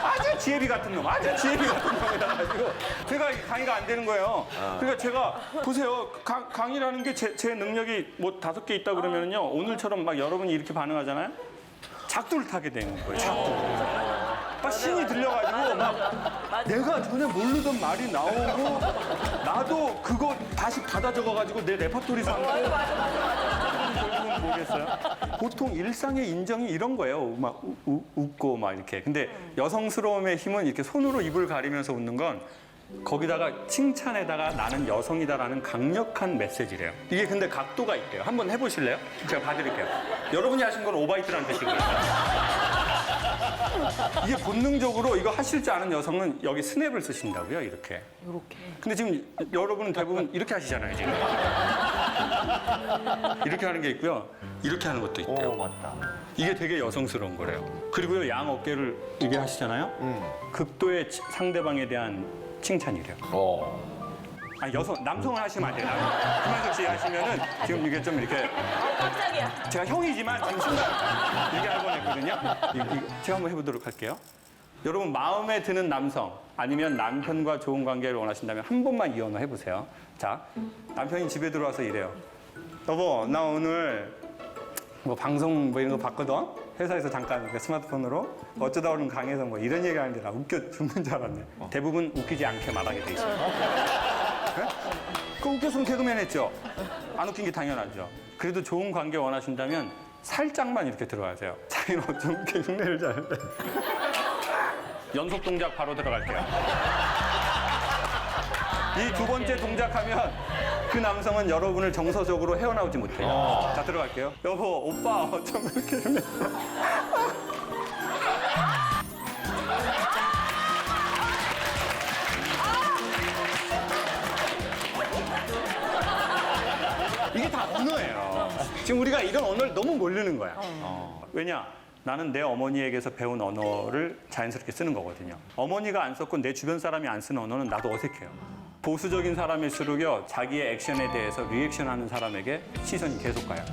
아주 지혜비 같은 놈, 아주 지혜비 같은 놈이라가지고 제가 강의가 안 되는 거예요. 그러니까 제가 보세요, 강의라는 게 제 능력이 뭐 5개 있다 그러면요 오늘처럼 막 여러분이 이렇게 반응하잖아요. 작두를 타게 되는 거예요. 작두. 막 신이 들려가지고 막 내가 전에 모르던 말이 나오고 나도 그거 다시 받아 적어가지고 내 레퍼토리 삼고. 결국은 뭐겠어요? 보통 일상의 인정이 이런 거예요. 막 웃고 막 이렇게. 근데 여성스러움의 힘은 이렇게 손으로 입을 가리면서 웃는 건 거기다가 칭찬에다가 나는 여성이다라는 강력한 메시지래요. 이게 근데 각도가 있대요. 한번 해보실래요? 제가 봐드릴게요. 여러분이 하신 건 오바이트라는 뜻이고요. 이게 본능적으로 이거 하실 줄 아는 여성은 여기 스냅을 쓰신다고요, 이렇게. 이렇게. 근데 지금 여러분은 대부분 이렇게 하시잖아요, 지금. 이렇게 하는 게 있고요. 이렇게 하는 것도 있대요. 맞다. 이게 되게 여성스러운 거래요. 그리고요, 양 어깨를 이게 하시잖아요. 극도의 상대방에 대한 칭찬이래요. 아니, 남성을 하시면 안 돼요. 김한석 씨 하시면은 지금 이게 좀 이렇게. 깜짝이야. 제가 형이지만 지금 순간 이렇게 할 뻔했거든요. 제가 한번 해보도록 할게요. 여러분 마음에 드는 남성 아니면 남편과 좋은 관계를 원하신다면 한 번만 이 언어 해보세요. 자, 남편이 집에 들어와서 이래요. 여보, 나 오늘 뭐 방송 뭐 이런 거 봤거든. 회사에서 잠깐 스마트폰으로 어쩌다 오는 강에서 뭐 이런 얘기 하는데 나 웃겨 죽는 줄 알았네. 대부분 웃기지 않게 말하게 돼 있어요. 네? 그 웃겼으면 개그맨 했죠. 안 웃긴 게 당연하죠. 그래도 좋은 관계 원하신다면 살짝만 이렇게 들어가세요. 자기는 어쩜 이렇게 흉내를 잘하는데. 연속 동작 바로 들어갈게요. 이 두 번째 동작하면 그 남성은 여러분을 정서적으로 헤어나오지 못해요. 자, 들어갈게요. 여보, 오빠 어쩜 이렇게 흉내. 이게 다 언어예요. 지금 우리가 이런 언어를 너무 모르는 거야. 왜냐? 나는 내 어머니에게서 배운 언어를 자연스럽게 쓰는 거거든요. 어머니가 안 썼고 내 주변 사람이 안 쓰는 언어는 나도 어색해요. 보수적인 사람일수록요, 자기의 액션에 대해서 리액션하는 사람에게 시선이 계속 가요.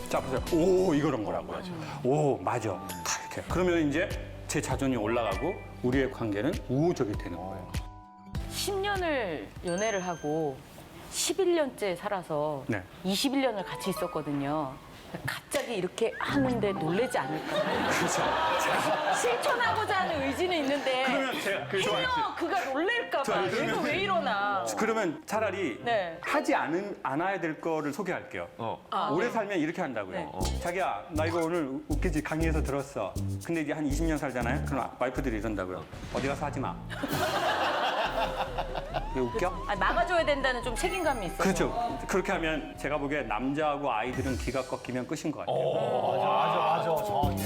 자, 보세요. 오, 이런 거라고요. 오, 맞아. 다 이렇게. 그러면 이제 제 자존이 올라가고 우리의 관계는 우호적이 되는 거예요. 10년을 연애를 하고 11년째 살아서 네. 21년을 같이 있었거든요. 갑자기 이렇게 하는데 놀라지 않을까? 그렇죠. 실천하고자 하는 의지는 있는데 그러면 제가 해요 그가 놀랄까 봐. 얘가 왜 이러나. 그러면 차라리 네. 하지 않아야 될 거를 소개할게요. 오래 살면 이렇게 한다고요. 자기야, 나 이거 오늘 웃기지? 강의에서 들었어. 근데 이제 한 20년 살잖아요? 그럼 와이프들이 이런다고요. 어디 가서 하지 마. 이게 웃겨? 막아줘야 된다는 좀 책임감이 있어요. 그렇죠. 그렇게 하면 제가 보기에 남자하고 아이들은 기가 꺾이면 끝인 것 같아요. 맞아. 정확해.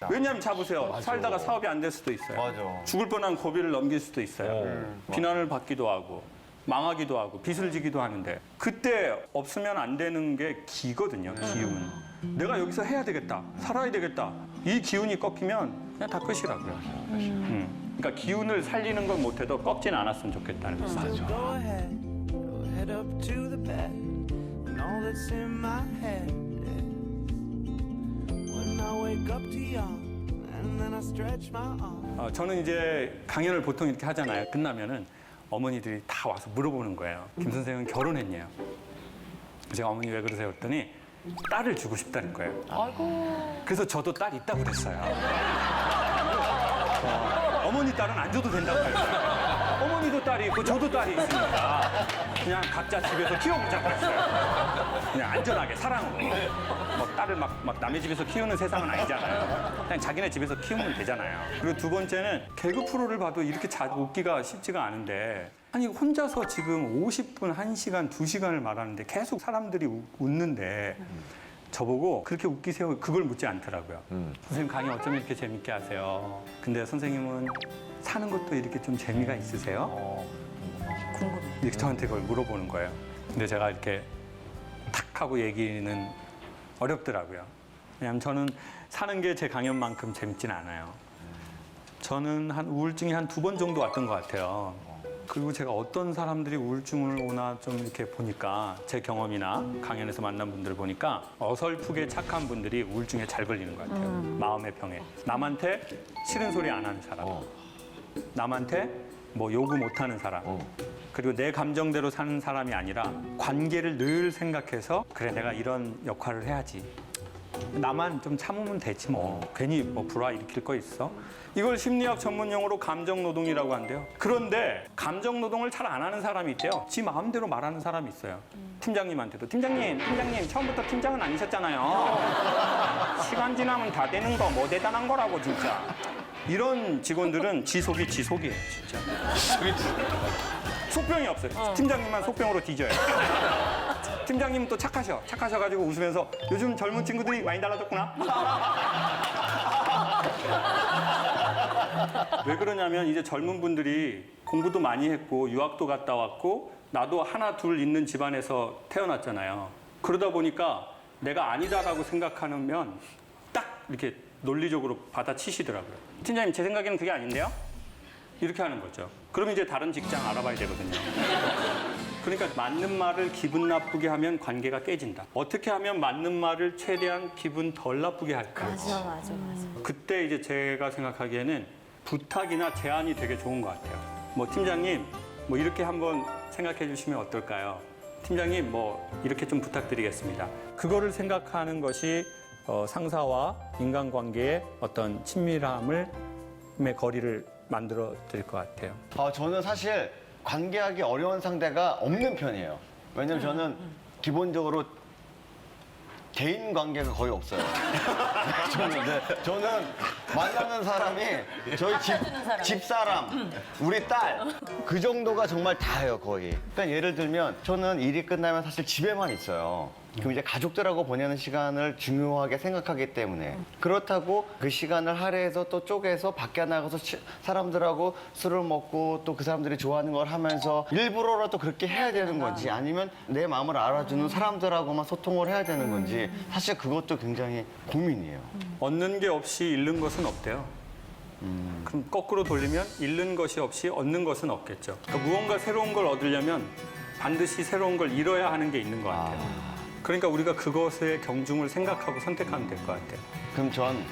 왜냐하면 자 보세요. 살다가 사업이 안 될 수도 있어요. 맞아. 죽을 뻔한 고비를 넘길 수도 있어요. 비난을 받기도 하고 망하기도 하고 빚을 지기도 하는데 그때 없으면 안 되는 게 기거든요. 기운. 내가 여기서 해야 되겠다. 살아야 되겠다. 이 기운이 꺾이면 그냥 다 끝이라고요. 그러니까 기운을 살리는 건 못해도 꺾진 않았으면 좋겠다는 거죠. Go ahead, go head up to the bed, and all that's in my head is when I wake up to yawn, and then I stretch my arm. 저는 이제 강연을 보통 이렇게 하잖아요. 끝나면은 어머니들이 다 와서 물어보는 거예요. 김 선생은 결혼했냐요? 제가 어머니 왜 그러세요? 그랬더니 딸을 주고 싶다는 거예요. 아이고. 그래서 저도 딸 있다고 그랬어요. 어머니 딸은 안 줘도 된다고 했어요. 어머니도 딸이 있고 저도 딸이 있으니까 그냥 각자 집에서 키워보자고 했어요. 그냥 안전하게 사랑으로. 뭐 딸을 막 남의 집에서 키우는 세상은 아니잖아요. 그냥 자기네 집에서 키우면 되잖아요. 그리고 두 번째는 개그 프로를 봐도 이렇게 웃기가 쉽지가 않은데 아니 혼자서 지금 50분, 1시간, 2시간을 말하는데 계속 사람들이 웃는데 저보고 그렇게 웃기세요? 그걸 묻지 않더라고요. 선생님 강의 어쩜 이렇게 재밌게 하세요? 근데 선생님은 사는 것도 이렇게 좀 재미가 있으세요? 이렇게 저한테 그걸 물어보는 거예요. 근데 제가 이렇게 탁 하고 얘기는 어렵더라고요. 왜냐하면 저는 사는 게 제 강연만큼 재밌진 않아요. 저는 한 우울증이 한 2번 정도 왔던 것 같아요. 그리고 제가 어떤 사람들이 우울증을 오나 좀 이렇게 보니까 제 경험이나 강연에서 만난 분들을 보니까 어설프게 착한 분들이 우울증에 잘 걸리는 것 같아요. 마음의 병에. 남한테 싫은 소리 안 하는 사람. 남한테 뭐 요구 못 하는 사람. 그리고 내 감정대로 사는 사람이 아니라 관계를 늘 생각해서 그래 내가 이런 역할을 해야지. 나만 좀 참으면 되지 뭐. 괜히 뭐 불화 일으킬 거 있어? 이걸 심리학 전문 용어로 감정 노동이라고 한대요. 그런데 감정 노동을 잘 안 하는 사람이 있대요. 지 마음대로 말하는 사람이 있어요. 팀장님한테도 팀장님 처음부터 팀장은 아니셨잖아요. 시간 지나면 다 되는 거 뭐 대단한 거라고 진짜. 이런 직원들은 지속이에요 진짜. 속병이 없어요. 팀장님만 속병으로 뒤져요. 팀장님은 또 착하셔가지고 웃으면서 요즘 젊은 친구들이 많이 달라졌구나. 왜 그러냐면 이제 젊은 분들이 공부도 많이 했고 유학도 갔다 왔고 나도 하나 둘 있는 집안에서 태어났잖아요. 그러다 보니까 내가 아니다라고 생각하면 딱 이렇게 논리적으로 받아치시더라고요. 팀장님 제 생각에는 그게 아닌데요? 이렇게 하는 거죠. 그럼 이제 다른 직장 알아봐야 되거든요. 그러니까 맞는 말을 기분 나쁘게 하면 관계가 깨진다. 어떻게 하면 맞는 말을 최대한 기분 덜 나쁘게 할까? 맞아. 그때 이제 제가 생각하기에는 부탁이나 제안이 되게 좋은 것 같아요. 뭐 팀장님, 뭐 이렇게 한번 생각해 주시면 어떨까요? 팀장님, 뭐 이렇게 좀 부탁드리겠습니다. 그거를 생각하는 것이 상사와 인간관계의 어떤 친밀함의 거리를 만들어 드릴 것 같아요. 저는 사실 관계하기 어려운 상대가 없는 편이에요. 왜냐면 저는 기본적으로 개인 관계가 거의 없어요. 저는 만나는 사람이 저희 집사람, 우리 딸, 그 정도가 정말 다예요, 거의. 그러니까 예를 들면 저는 일이 끝나면 사실 집에만 있어요. 그럼 이제 가족들하고 보내는 시간을 중요하게 생각하기 때문에 그렇다고 그 시간을 할애해서 또 쪼개서 밖에 나가서 사람들하고 술을 먹고 또 그 사람들이 좋아하는 걸 하면서 일부러라도 그렇게 해야 되는 건지 아니면 내 마음을 알아주는 사람들하고만 소통을 해야 되는 건지 사실 그것도 굉장히 고민이에요. 얻는 게 없이 잃는 것은 없대요. 그럼 거꾸로 돌리면 잃는 것이 없이 얻는 것은 없겠죠. 그러니까 무언가 새로운 걸 얻으려면 반드시 새로운 걸 잃어야 하는 게 있는 것 같아요. 그러니까 우리가 그것의 경중을 생각하고 선택하면 될 것 같아요. 그럼 전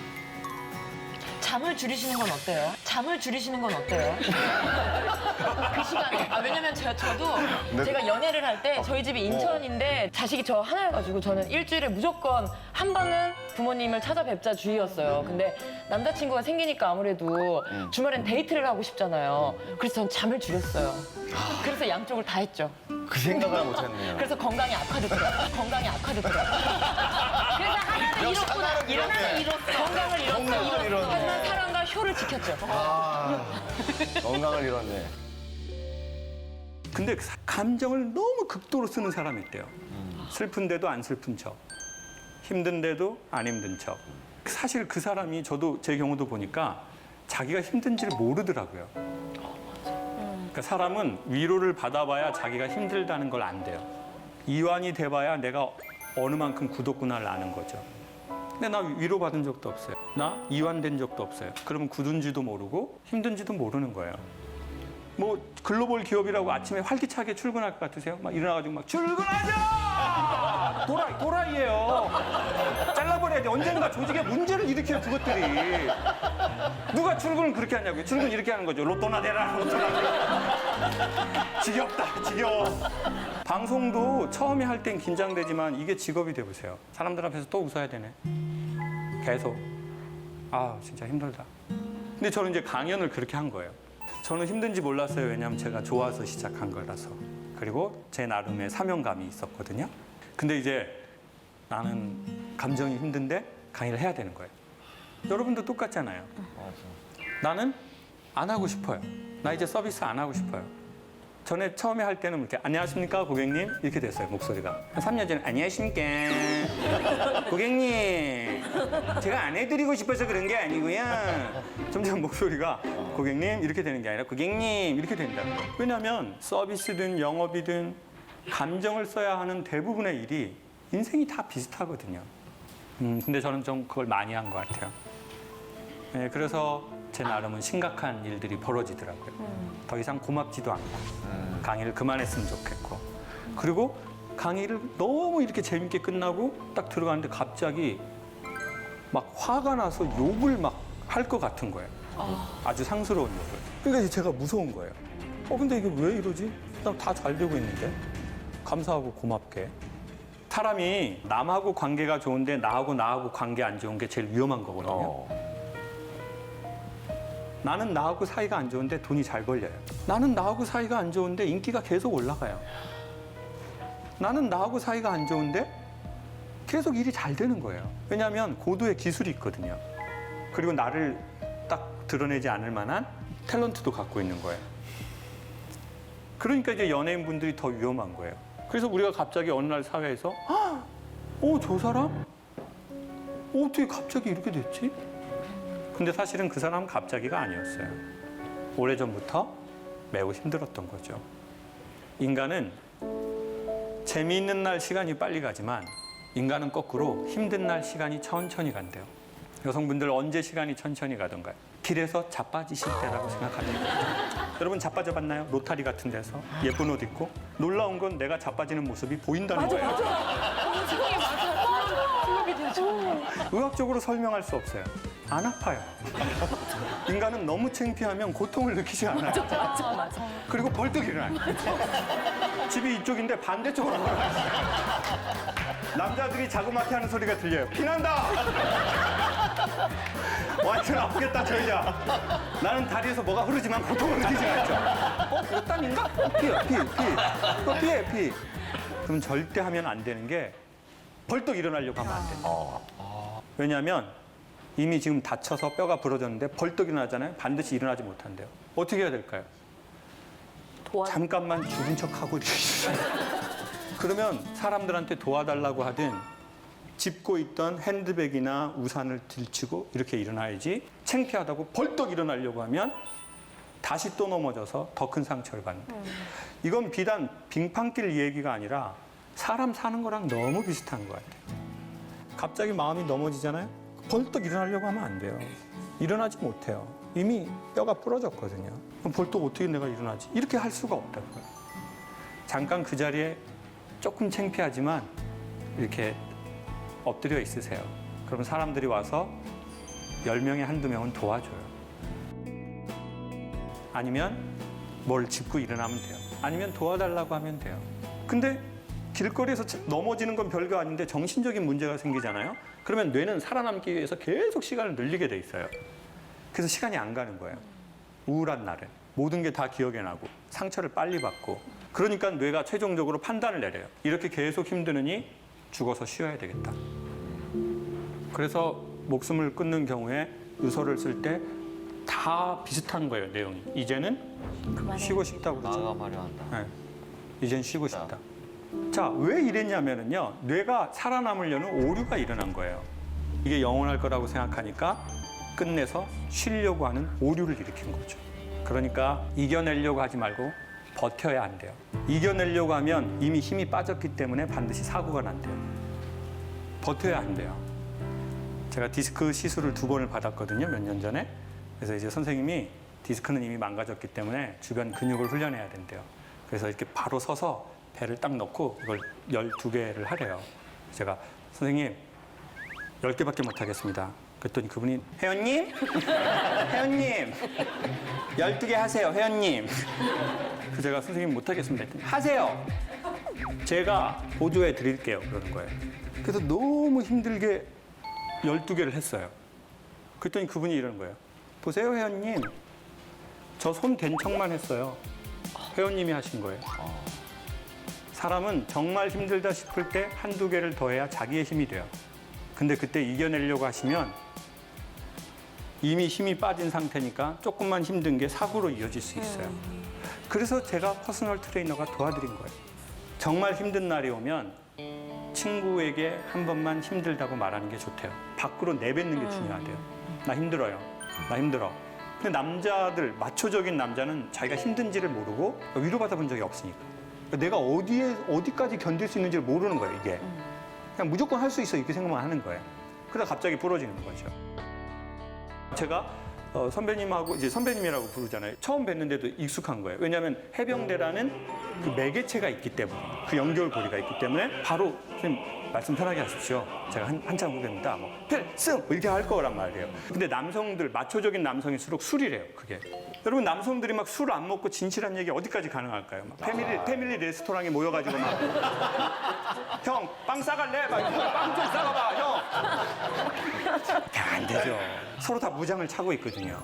잠을 줄이시는 건 어때요? 잠을 줄이시는 건 어때요? 그 시간에. 왜냐면 저도 제가 연애를 할 때 저희 집이 인천인데 자식이 저 하나여가지고 저는 일주일에 무조건 한 번은 부모님을 찾아뵙자 주의였어요. 근데 남자친구가 생기니까 아무래도 주말엔 데이트를 하고 싶잖아요. 그래서 전 잠을 줄였어요. 그래서 양쪽을 다 했죠. 그 생각을 못했네요. 그래서 건강이 악화됐더라고요. 그래서 하나는 잃었구나. 하나는 잃었어. 건강을 잃었어. 하지만 사랑과 효를 지켰죠. 건강을 잃었네. 근데 감정을 너무 극도로 쓰는 사람이 있대요. 슬픈데도 안 슬픈 척, 힘든데도 안 힘든 척. 사실 그 사람이 저도 제 경우도 보니까 자기가 힘든지를 모르더라고요. 그러니까 사람은 위로를 받아봐야 자기가 힘들다는 걸 안대요. 이완이 돼봐야 내가 어느 만큼 굳었구나를 아는 거죠. 근데 나 위로받은 적도 없어요. 나 이완된 적도 없어요. 그러면 굳은지도 모르고 힘든지도 모르는 거예요. 뭐 글로벌 기업이라고 아침에 활기차게 출근할 것 같으세요? 막 일어나가지고 막 출근하자! 도라이예요. 잘라버려야 돼. 언젠가 조직에 문제를 일으켜요, 그것들이. 누가 출근을 그렇게 하냐고요. 출근 이렇게 하는 거죠. 로또나 내라, 로또나 내라. 지겨워. 방송도 처음에 할 땐 긴장되지만 이게 직업이 돼보세요. 사람들 앞에서 또 웃어야 되네. 계속. 아, 진짜 힘들다. 근데 저는 이제 강연을 그렇게 한 거예요. 저는 힘든지 몰랐어요. 왜냐하면 제가 좋아서 시작한 거라서. 그리고 제 나름의 사명감이 있었거든요. 근데 이제 나는 감정이 힘든데 강의를 해야 되는 거예요. 여러분도 똑같잖아요. 나는 안 하고 싶어요. 나 이제 서비스 안 하고 싶어요. 전에 처음에 할 때는 이렇게 안녕하십니까 고객님 이렇게 됐어요 목소리가. 한 3년 전에 안녕하십니까 고객님 제가 안 해드리고 싶어서 그런 게 아니고요. 점점 목소리가 고객님 이렇게 되는 게 아니라 고객님 이렇게 된다고요. 왜냐하면 서비스든 영업이든 감정을 써야 하는 대부분의 일이 인생이 다 비슷하거든요. 근데 저는 좀 그걸 많이 한 것 같아요. 네, 그래서 제 나름은 심각한 일들이 벌어지더라고요. 더 이상 고맙지도 않고 강의를 그만했으면 좋겠고, 그리고 강의를 너무 이렇게 재밌게 끝나고 딱 들어가는데 갑자기 막 화가 나서 욕을 막 할 것 같은 거예요. 아주 상스러운 욕을. 그러니까 이제 제가 무서운 거예요. 근데 이게 왜 이러지? 나 다 잘 되고 있는데? 감사하고 고맙게. 사람이 남하고 관계가 좋은데 나하고 관계 안 좋은 게 제일 위험한 거거든요. 나는 나하고 사이가 안 좋은데 돈이 잘 벌려요. 나는 나하고 사이가 안 좋은데 인기가 계속 올라가요. 나는 나하고 사이가 안 좋은데 계속 일이 잘 되는 거예요. 왜냐하면 고도의 기술이 있거든요. 그리고 나를 딱 드러내지 않을 만한 탤런트도 갖고 있는 거예요. 그러니까 이제 연예인분들이 더 위험한 거예요. 그래서 우리가 갑자기 어느 날 사회에서 저 사람? 어떻게 갑자기 이렇게 됐지? 근데 사실은 그 사람은 갑자기가 아니었어요. 오래전부터 매우 힘들었던 거죠. 인간은 재미있는 날 시간이 빨리 가지만 인간은 거꾸로 힘든 날 시간이 천천히 간대요. 여성분들 언제 시간이 천천히 가던가요? 길에서 자빠지실 때라고 생각하면 돼요. 여러분 자빠져 봤나요? 로타리 같은 데서 예쁜 옷 입고 놀라운 건 내가 자빠지는 모습이 보인다는 거예요. 세상에 맞아. 의학적으로 설명할 수 없어요. 안 아파요. 인간은 너무 창피하면 고통을 느끼지 않아요. 맞아. 그리고 벌떡 일어나요. 집이 이쪽인데 반대쪽으로 걸어가요. 남자들이 자그맣게 하는 소리가 들려요. 피난다! 완전 아프겠다, 저 여자. 나는 다리에서 뭐가 흐르지만 고통을 느끼지 않죠. 이거 땀인가? 피. 그럼 절대 하면 안 되는 게 벌떡 일어나려고 하면 안 돼요. 왜냐하면 이미 지금 다쳐서 뼈가 부러졌는데 벌떡 일어나잖아요. 반드시 일어나지 못한대요. 어떻게 해야 될까요? 잠깐만 죽은 척하고 이렇게 있어요. 그러면 사람들한테 도와달라고 하든 짚고 있던 핸드백이나 우산을 들치고 이렇게 일어나야지, 창피하다고 벌떡 일어나려고 하면 다시 또 넘어져서 더 큰 상처를 받는 거예요. 이건 비단 빙판길 얘기가 아니라 사람 사는 거랑 너무 비슷한 것 같아요. 갑자기 마음이 넘어지잖아요. 벌떡 일어나려고 하면 안 돼요. 일어나지 못해요. 이미 뼈가 부러졌거든요. 그럼 벌떡 어떻게 내가 일어나지? 이렇게 할 수가 없다고요. 잠깐 그 자리에 조금 창피하지만 이렇게 엎드려 있으세요. 그러면 사람들이 와서 10명에 한두 명은 도와줘요. 아니면 뭘 짚고 일어나면 돼요. 아니면 도와달라고 하면 돼요. 근데 길거리에서 넘어지는 건 별거 아닌데 정신적인 문제가 생기잖아요. 그러면 뇌는 살아남기 위해서 계속 시간을 늘리게 돼 있어요. 그래서 시간이 안 가는 거예요. 우울한 날은 모든 게 다 기억에 나고 상처를 빨리 받고, 그러니까 뇌가 최종적으로 판단을 내려요. 이렇게 계속 힘드느니 죽어서 쉬어야 되겠다. 그래서 목숨을 끊는 경우에 유서를 쓸 때 다 비슷한 거예요, 내용이. 이제는 쉬고 싶다고 그러죠. 마감하려 한다. 네. 이젠 쉬고 싶다. 자, 왜 이랬냐면요. 뇌가 살아남으려는 오류가 일어난 거예요. 이게 영원할 거라고 생각하니까 끝내서 쉬려고 하는 오류를 일으킨 거죠. 그러니까 이겨내려고 하지 말고 버텨야 한대요. 이겨내려고 하면 이미 힘이 빠졌기 때문에 반드시 사고가 난대요. 버텨야 한대요. 제가 디스크 시술을 2번을 받았거든요, 몇 년 전에. 그래서 이제 선생님이 디스크는 이미 망가졌기 때문에 주변 근육을 훈련해야 된대요. 그래서 이렇게 바로 서서 배를 딱 넣고 이걸 12개를 하래요. 제가 선생님 10개밖에 못 하겠습니다. 그랬더니 그분이 회원님 12개 하세요, 회원님. 그래서 제가 선생님 못 하겠습니다 했더니 하세요. 제가 보조해 드릴게요, 그러는 거예요. 그래서 너무 힘들게 12개를 했어요. 그랬더니 그분이 이러는 거예요. 보세요, 회원님. 저 손 댄 척만 했어요. 회원님이 하신 거예요. 사람은 정말 힘들다 싶을 때 한두 개를 더해야 자기의 힘이 돼요. 근데 그때 이겨내려고 하시면 이미 힘이 빠진 상태니까 조금만 힘든 게 사고로 이어질 수 있어요. 그래서 제가 퍼스널 트레이너가 도와드린 거예요. 정말 힘든 날이 오면 친구에게 한 번만 힘들다고 말하는 게 좋대요. 밖으로 내뱉는 게 중요하대요. 나 힘들어요. 나 힘들어. 근데 남자들, 마초적인 남자는 자기가 힘든지를 모르고 위로받아 본 적이 없으니까. 내가 어디까지 견딜 수 있는지를 모르는 거예요, 이게. 그냥 무조건 할 수 있어 이렇게 생각만 하는 거예요. 그러다 갑자기 부러지는 거죠. 제가 선배님하고 이제 선배님이라고 부르잖아요. 처음 뵀는데도 익숙한 거예요. 왜냐하면 해병대라는 그 매개체가 있기 때문에, 그 연결고리가 있기 때문에 바로 선생님 말씀 편하게 하십시오. 제가 한참 후배입니다. 뭐 필승 뭐 이렇게 할 거란 말이에요. 근데 남성들, 마초적인 남성일수록 술이래요. 그게. 여러분 남성들이 막 술 안 먹고 진실한 얘기 어디까지 가능할까요? 막 패밀리 레스토랑에 모여가지고 막 형 빵 싸갈래? 막 빵 좀 싸가봐 형. 안 되죠. 서로 다 무장을 차고 있거든요.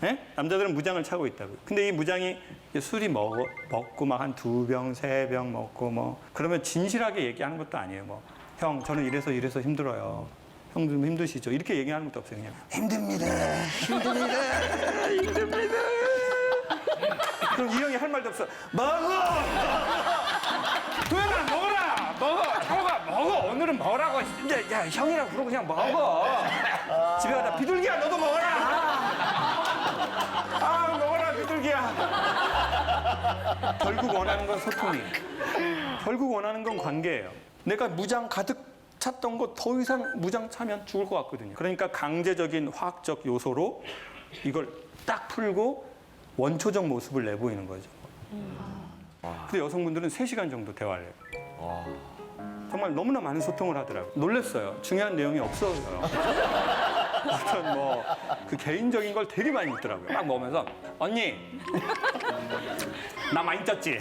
예? 남자들은 무장을 차고 있다고요. 근데 이 무장이 술이 먹고 막 한 2병, 3병 먹고 뭐 그러면 진실하게 얘기하는 것도 아니에요. 뭐 형 저는 이래서 힘들어요. 형 좀 힘드시죠? 이렇게 얘기하는 것도 없어요. 그냥 힘듭니다. 그럼 이 형이 할 말도 없어. 먹어! 도현아 먹어라! 먹어! 오늘은 먹으라고. 야 형이라고 부르고 그냥 먹어. 집에 가다 비둘기야 너도 먹어라! 아 먹어라 비둘기야. 결국 원하는 건 소통이에요. 결국 원하는 건 관계예요. 내가 무장 가득 찼던 거 더 이상 무장 차면 죽을 것 같거든요. 그러니까 강제적인 화학적 요소로 이걸 딱 풀고 원초적 모습을 내보이는 거죠. 근데 여성분들은 3시간 정도 대화를 해요. 정말 너무나 많은 소통을 하더라고요. 놀랐어요. 중요한 내용이 없어요. 어떤 뭐 그 개인적인 걸 되게 많이 묻더라고요. 막 먹으면서 언니 나 많이 쪘지?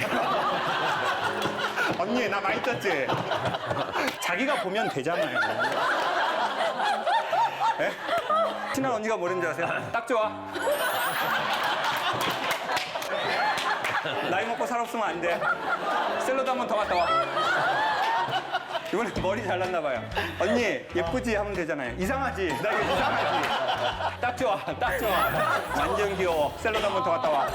언니 나 많이 쪘지? 자기가 보면 되잖아요. 네? 친한 언니가 뭐랬는지 아세요? 딱 좋아. 나이 먹고 살 없으면 안 돼. 샐러드 한 번 더 갔다 와. 이번에 머리 잘났나 봐요. 언니 예쁘지 하면 되잖아요. 이상하지? 나 이거 이상하지? 딱 좋아. 완전 귀여워. 샐러드 한 번 더 갔다 와.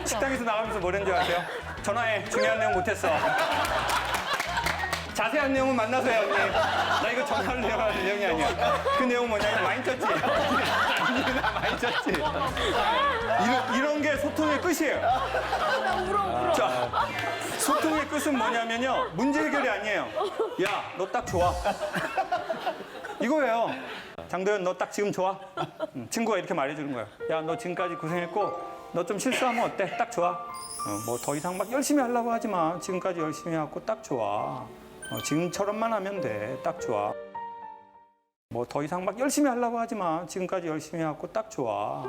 식당에서 나가면서 뭐랬는지 아세요? 전화해. 중요한 내용 못했어. 자세한 내용은 만나서 해, 언니. 나 이거 전화를 해야 할 내용이 아니야. 그 내용 뭐냐면 많이 쪘지? 언니 나 많이 쪘지? 이런 게 소통의 끝이에요. 자, 소통의 끝은 뭐냐면요. 문제 해결이 아니에요. 야, 너 딱 좋아. 이거예요. 장도연, 너 딱 지금 좋아? 친구가 이렇게 말해주는 거예요. 야, 너 지금까지 고생했고 너 좀 실수하면 어때? 딱 좋아. 뭐 더 이상 막 열심히 하려고 하지 마. 지금까지 열심히 하고 딱 좋아. 지금처럼만 하면 돼. 딱 좋아. 뭐 더 이상 막 열심히 하려고 하지 마. 지금까지 열심히 하고 딱 좋아.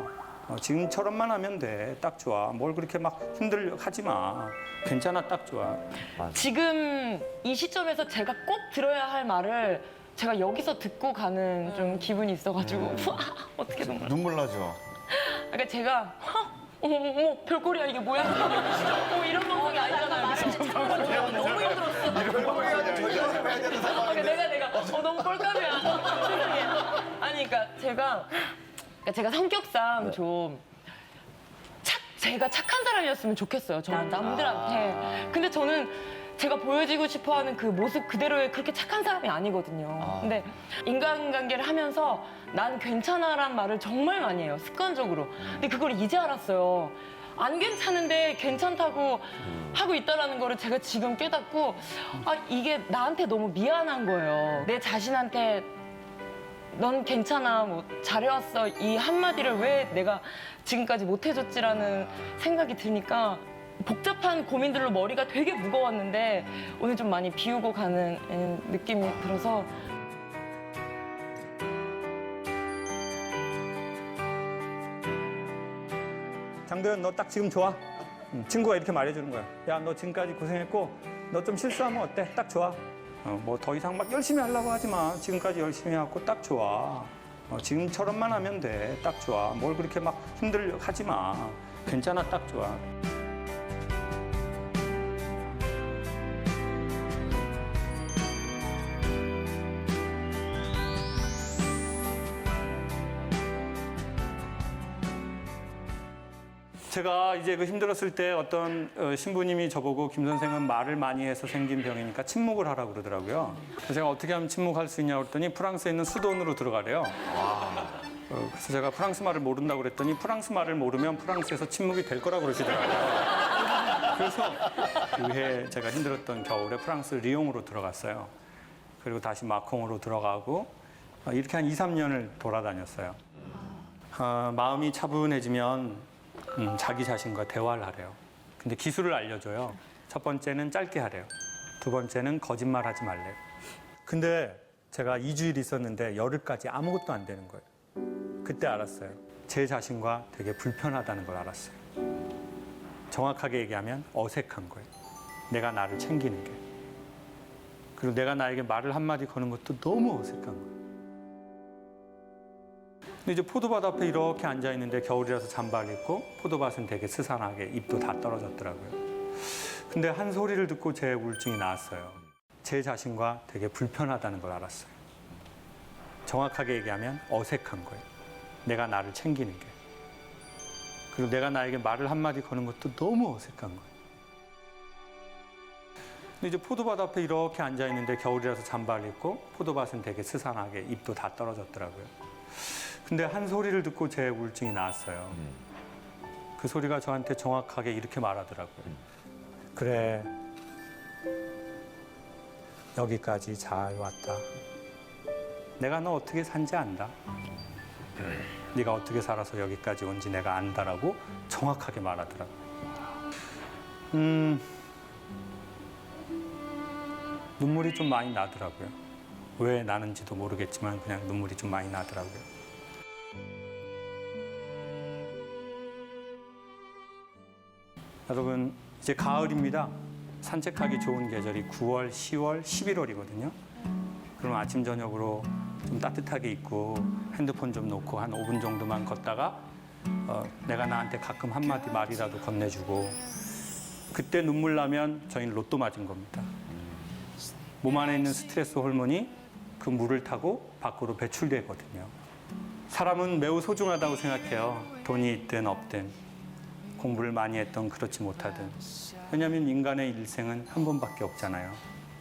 지금처럼만 하면 돼. 딱 좋아. 뭘 그렇게 막 힘들려 하지 마. 괜찮아. 딱 좋아. 지금 이 시점에서 제가 꼭 들어야 할 말을 제가 여기서 듣고 가는 좀 기분이 있어가지고 어떻게 눈물 나죠. 그러니까 제가 어머 별꼴이야 이게 뭐야? 이런 방송이 아니잖아요. 너무 힘들었어. 내가 너무 꼴감이야. 세상에. 아니 그러니까 제가 성격상 좀 제가 착한 사람이었으면 좋겠어요. 저는 남들한테. 근데 저는 제가 보여지고 싶어하는 그 모습 그대로의 그렇게 착한 사람이 아니거든요. 근데 인간관계를 하면서 난 괜찮아란 말을 정말 많이 해요. 습관적으로. 근데 그걸 이제 알았어요. 안 괜찮은데 괜찮다고 하고 있다는 거를 제가 지금 깨닫고 이게 나한테 너무 미안한 거예요. 내 자신한테 넌 괜찮아, 뭐 잘해왔어 이 한마디를 왜 내가 지금까지 못 해줬지라는 생각이 드니까 복잡한 고민들로 머리가 되게 무거웠는데 오늘 좀 많이 비우고 가는 느낌이 들어서 장도연, 너 딱 지금 좋아? 친구가 이렇게 말해주는 거야. 야, 너 지금까지 고생했고 너 좀 실수하면 어때? 딱 좋아. 뭐 더 이상 막 열심히 하려고 하지 마. 지금까지 열심히 하고 딱 좋아. 지금처럼만 하면 돼. 딱 좋아. 뭘 그렇게 막 힘들려 하지 마. 괜찮아, 딱 좋아. 제가 이제 그 힘들었을 때 어떤 신부님이 저보고 김 선생은 말을 많이 해서 생긴 병이니까 침묵을 하라고 그러더라고요. 그래서 제가 어떻게 하면 침묵할 수 있냐고 그랬더니 프랑스에 있는 수돈으로 들어가래요. 그래서 제가 프랑스 말을 모른다고 그랬더니 프랑스 말을 모르면 프랑스에서 침묵이 될 거라고 그러시더라고요. 그래서 그해 제가 힘들었던 겨울에 프랑스 리옹으로 들어갔어요. 그리고 다시 마콩으로 들어가고 이렇게 한 2, 3년을 돌아다녔어요. 마음이 차분해지면 자기 자신과 대화를 하래요. 근데 기술을 알려줘요. 첫 번째는 짧게 하래요. 두 번째는 거짓말 하지 말래요. 근데 제가 2주일 있었는데 열흘까지 아무것도 안 되는 거예요. 그때 알았어요. 제 자신과 되게 불편하다는 걸 알았어요. 정확하게 얘기하면 어색한 거예요. 내가 나를 챙기는 게. 그리고 내가 나에게 말을 한마디 거는 것도 너무 어색한 거예요. 근데 이제 포도밭 앞에 이렇게 앉아 있는데 겨울이라서 잠바를 입고 포도밭은 되게 스산하게 잎도 다 떨어졌더라고요. 근데 한 소리를 듣고 제 우울증이 나았어요. 제 자신과 되게 불편하다는 걸 알았어요. 정확하게 얘기하면 어색한 거예요. 내가 나를 챙기는 게. 그리고 내가 나에게 말을 한마디 거는 것도 너무 어색한 거예요. 근데 이제 포도밭 앞에 이렇게 앉아 있는데 겨울이라서 잠바를 입고 포도밭은 되게 스산하게 잎도 다 떨어졌더라고요. 근데 한 소리를 듣고 제 우울증이 나았어요. 그 소리가 저한테 정확하게 이렇게 말하더라고요. 그래, 여기까지 잘 왔다. 내가 너 어떻게 산지 안다. 네가 어떻게 살아서 여기까지 온지 내가 안다라고 정확하게 말하더라고요. 눈물이 좀 많이 나더라고요. 왜 나는지도 모르겠지만 그냥 눈물이 좀 많이 나더라고요. 여러분, 이제 가을입니다. 산책하기 좋은 계절이 9월, 10월, 11월이거든요. 그럼 아침, 저녁으로 좀 따뜻하게 입고 핸드폰 좀 놓고 한 5분 정도만 걷다가 내가 나한테 가끔 한마디 말이라도 건네주고 그때 눈물 나면 저희는 로또 맞은 겁니다. 몸 안에 있는 스트레스 호르몬이 그 물을 타고 밖으로 배출되거든요. 사람은 매우 소중하다고 생각해요. 돈이 있든 없든. 공부를 많이 했던 그렇지 못하든. 왜냐하면 인간의 일생은 한 번밖에 없잖아요.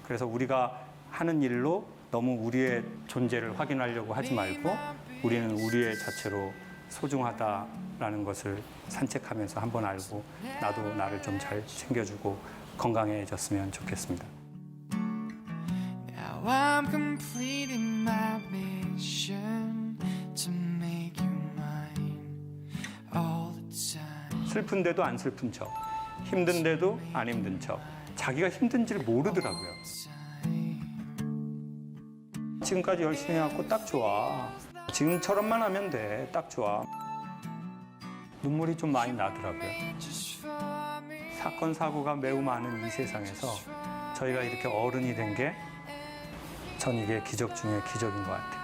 그래서 우리가 하는 일로 너무 우리의 존재를 확인하려고 하지 말고 우리는 우리의 자체로 소중하다라는 것을 산책하면서 한번 알고 나도 나를 좀 잘 챙겨주고 건강해졌으면 좋겠습니다. Now I'm completing my mission to make you mine all the time. 슬픈데도 안 슬픈 척, 힘든데도 안 힘든 척. 자기가 힘든지를 모르더라고요. 지금까지 열심히 해갖고 딱 좋아. 지금처럼만 하면 돼. 딱 좋아. 눈물이 좀 많이 나더라고요. 사건, 사고가 매우 많은 이 세상에서 저희가 이렇게 어른이 된 게 전 이게 기적 중에 기적인 것 같아요.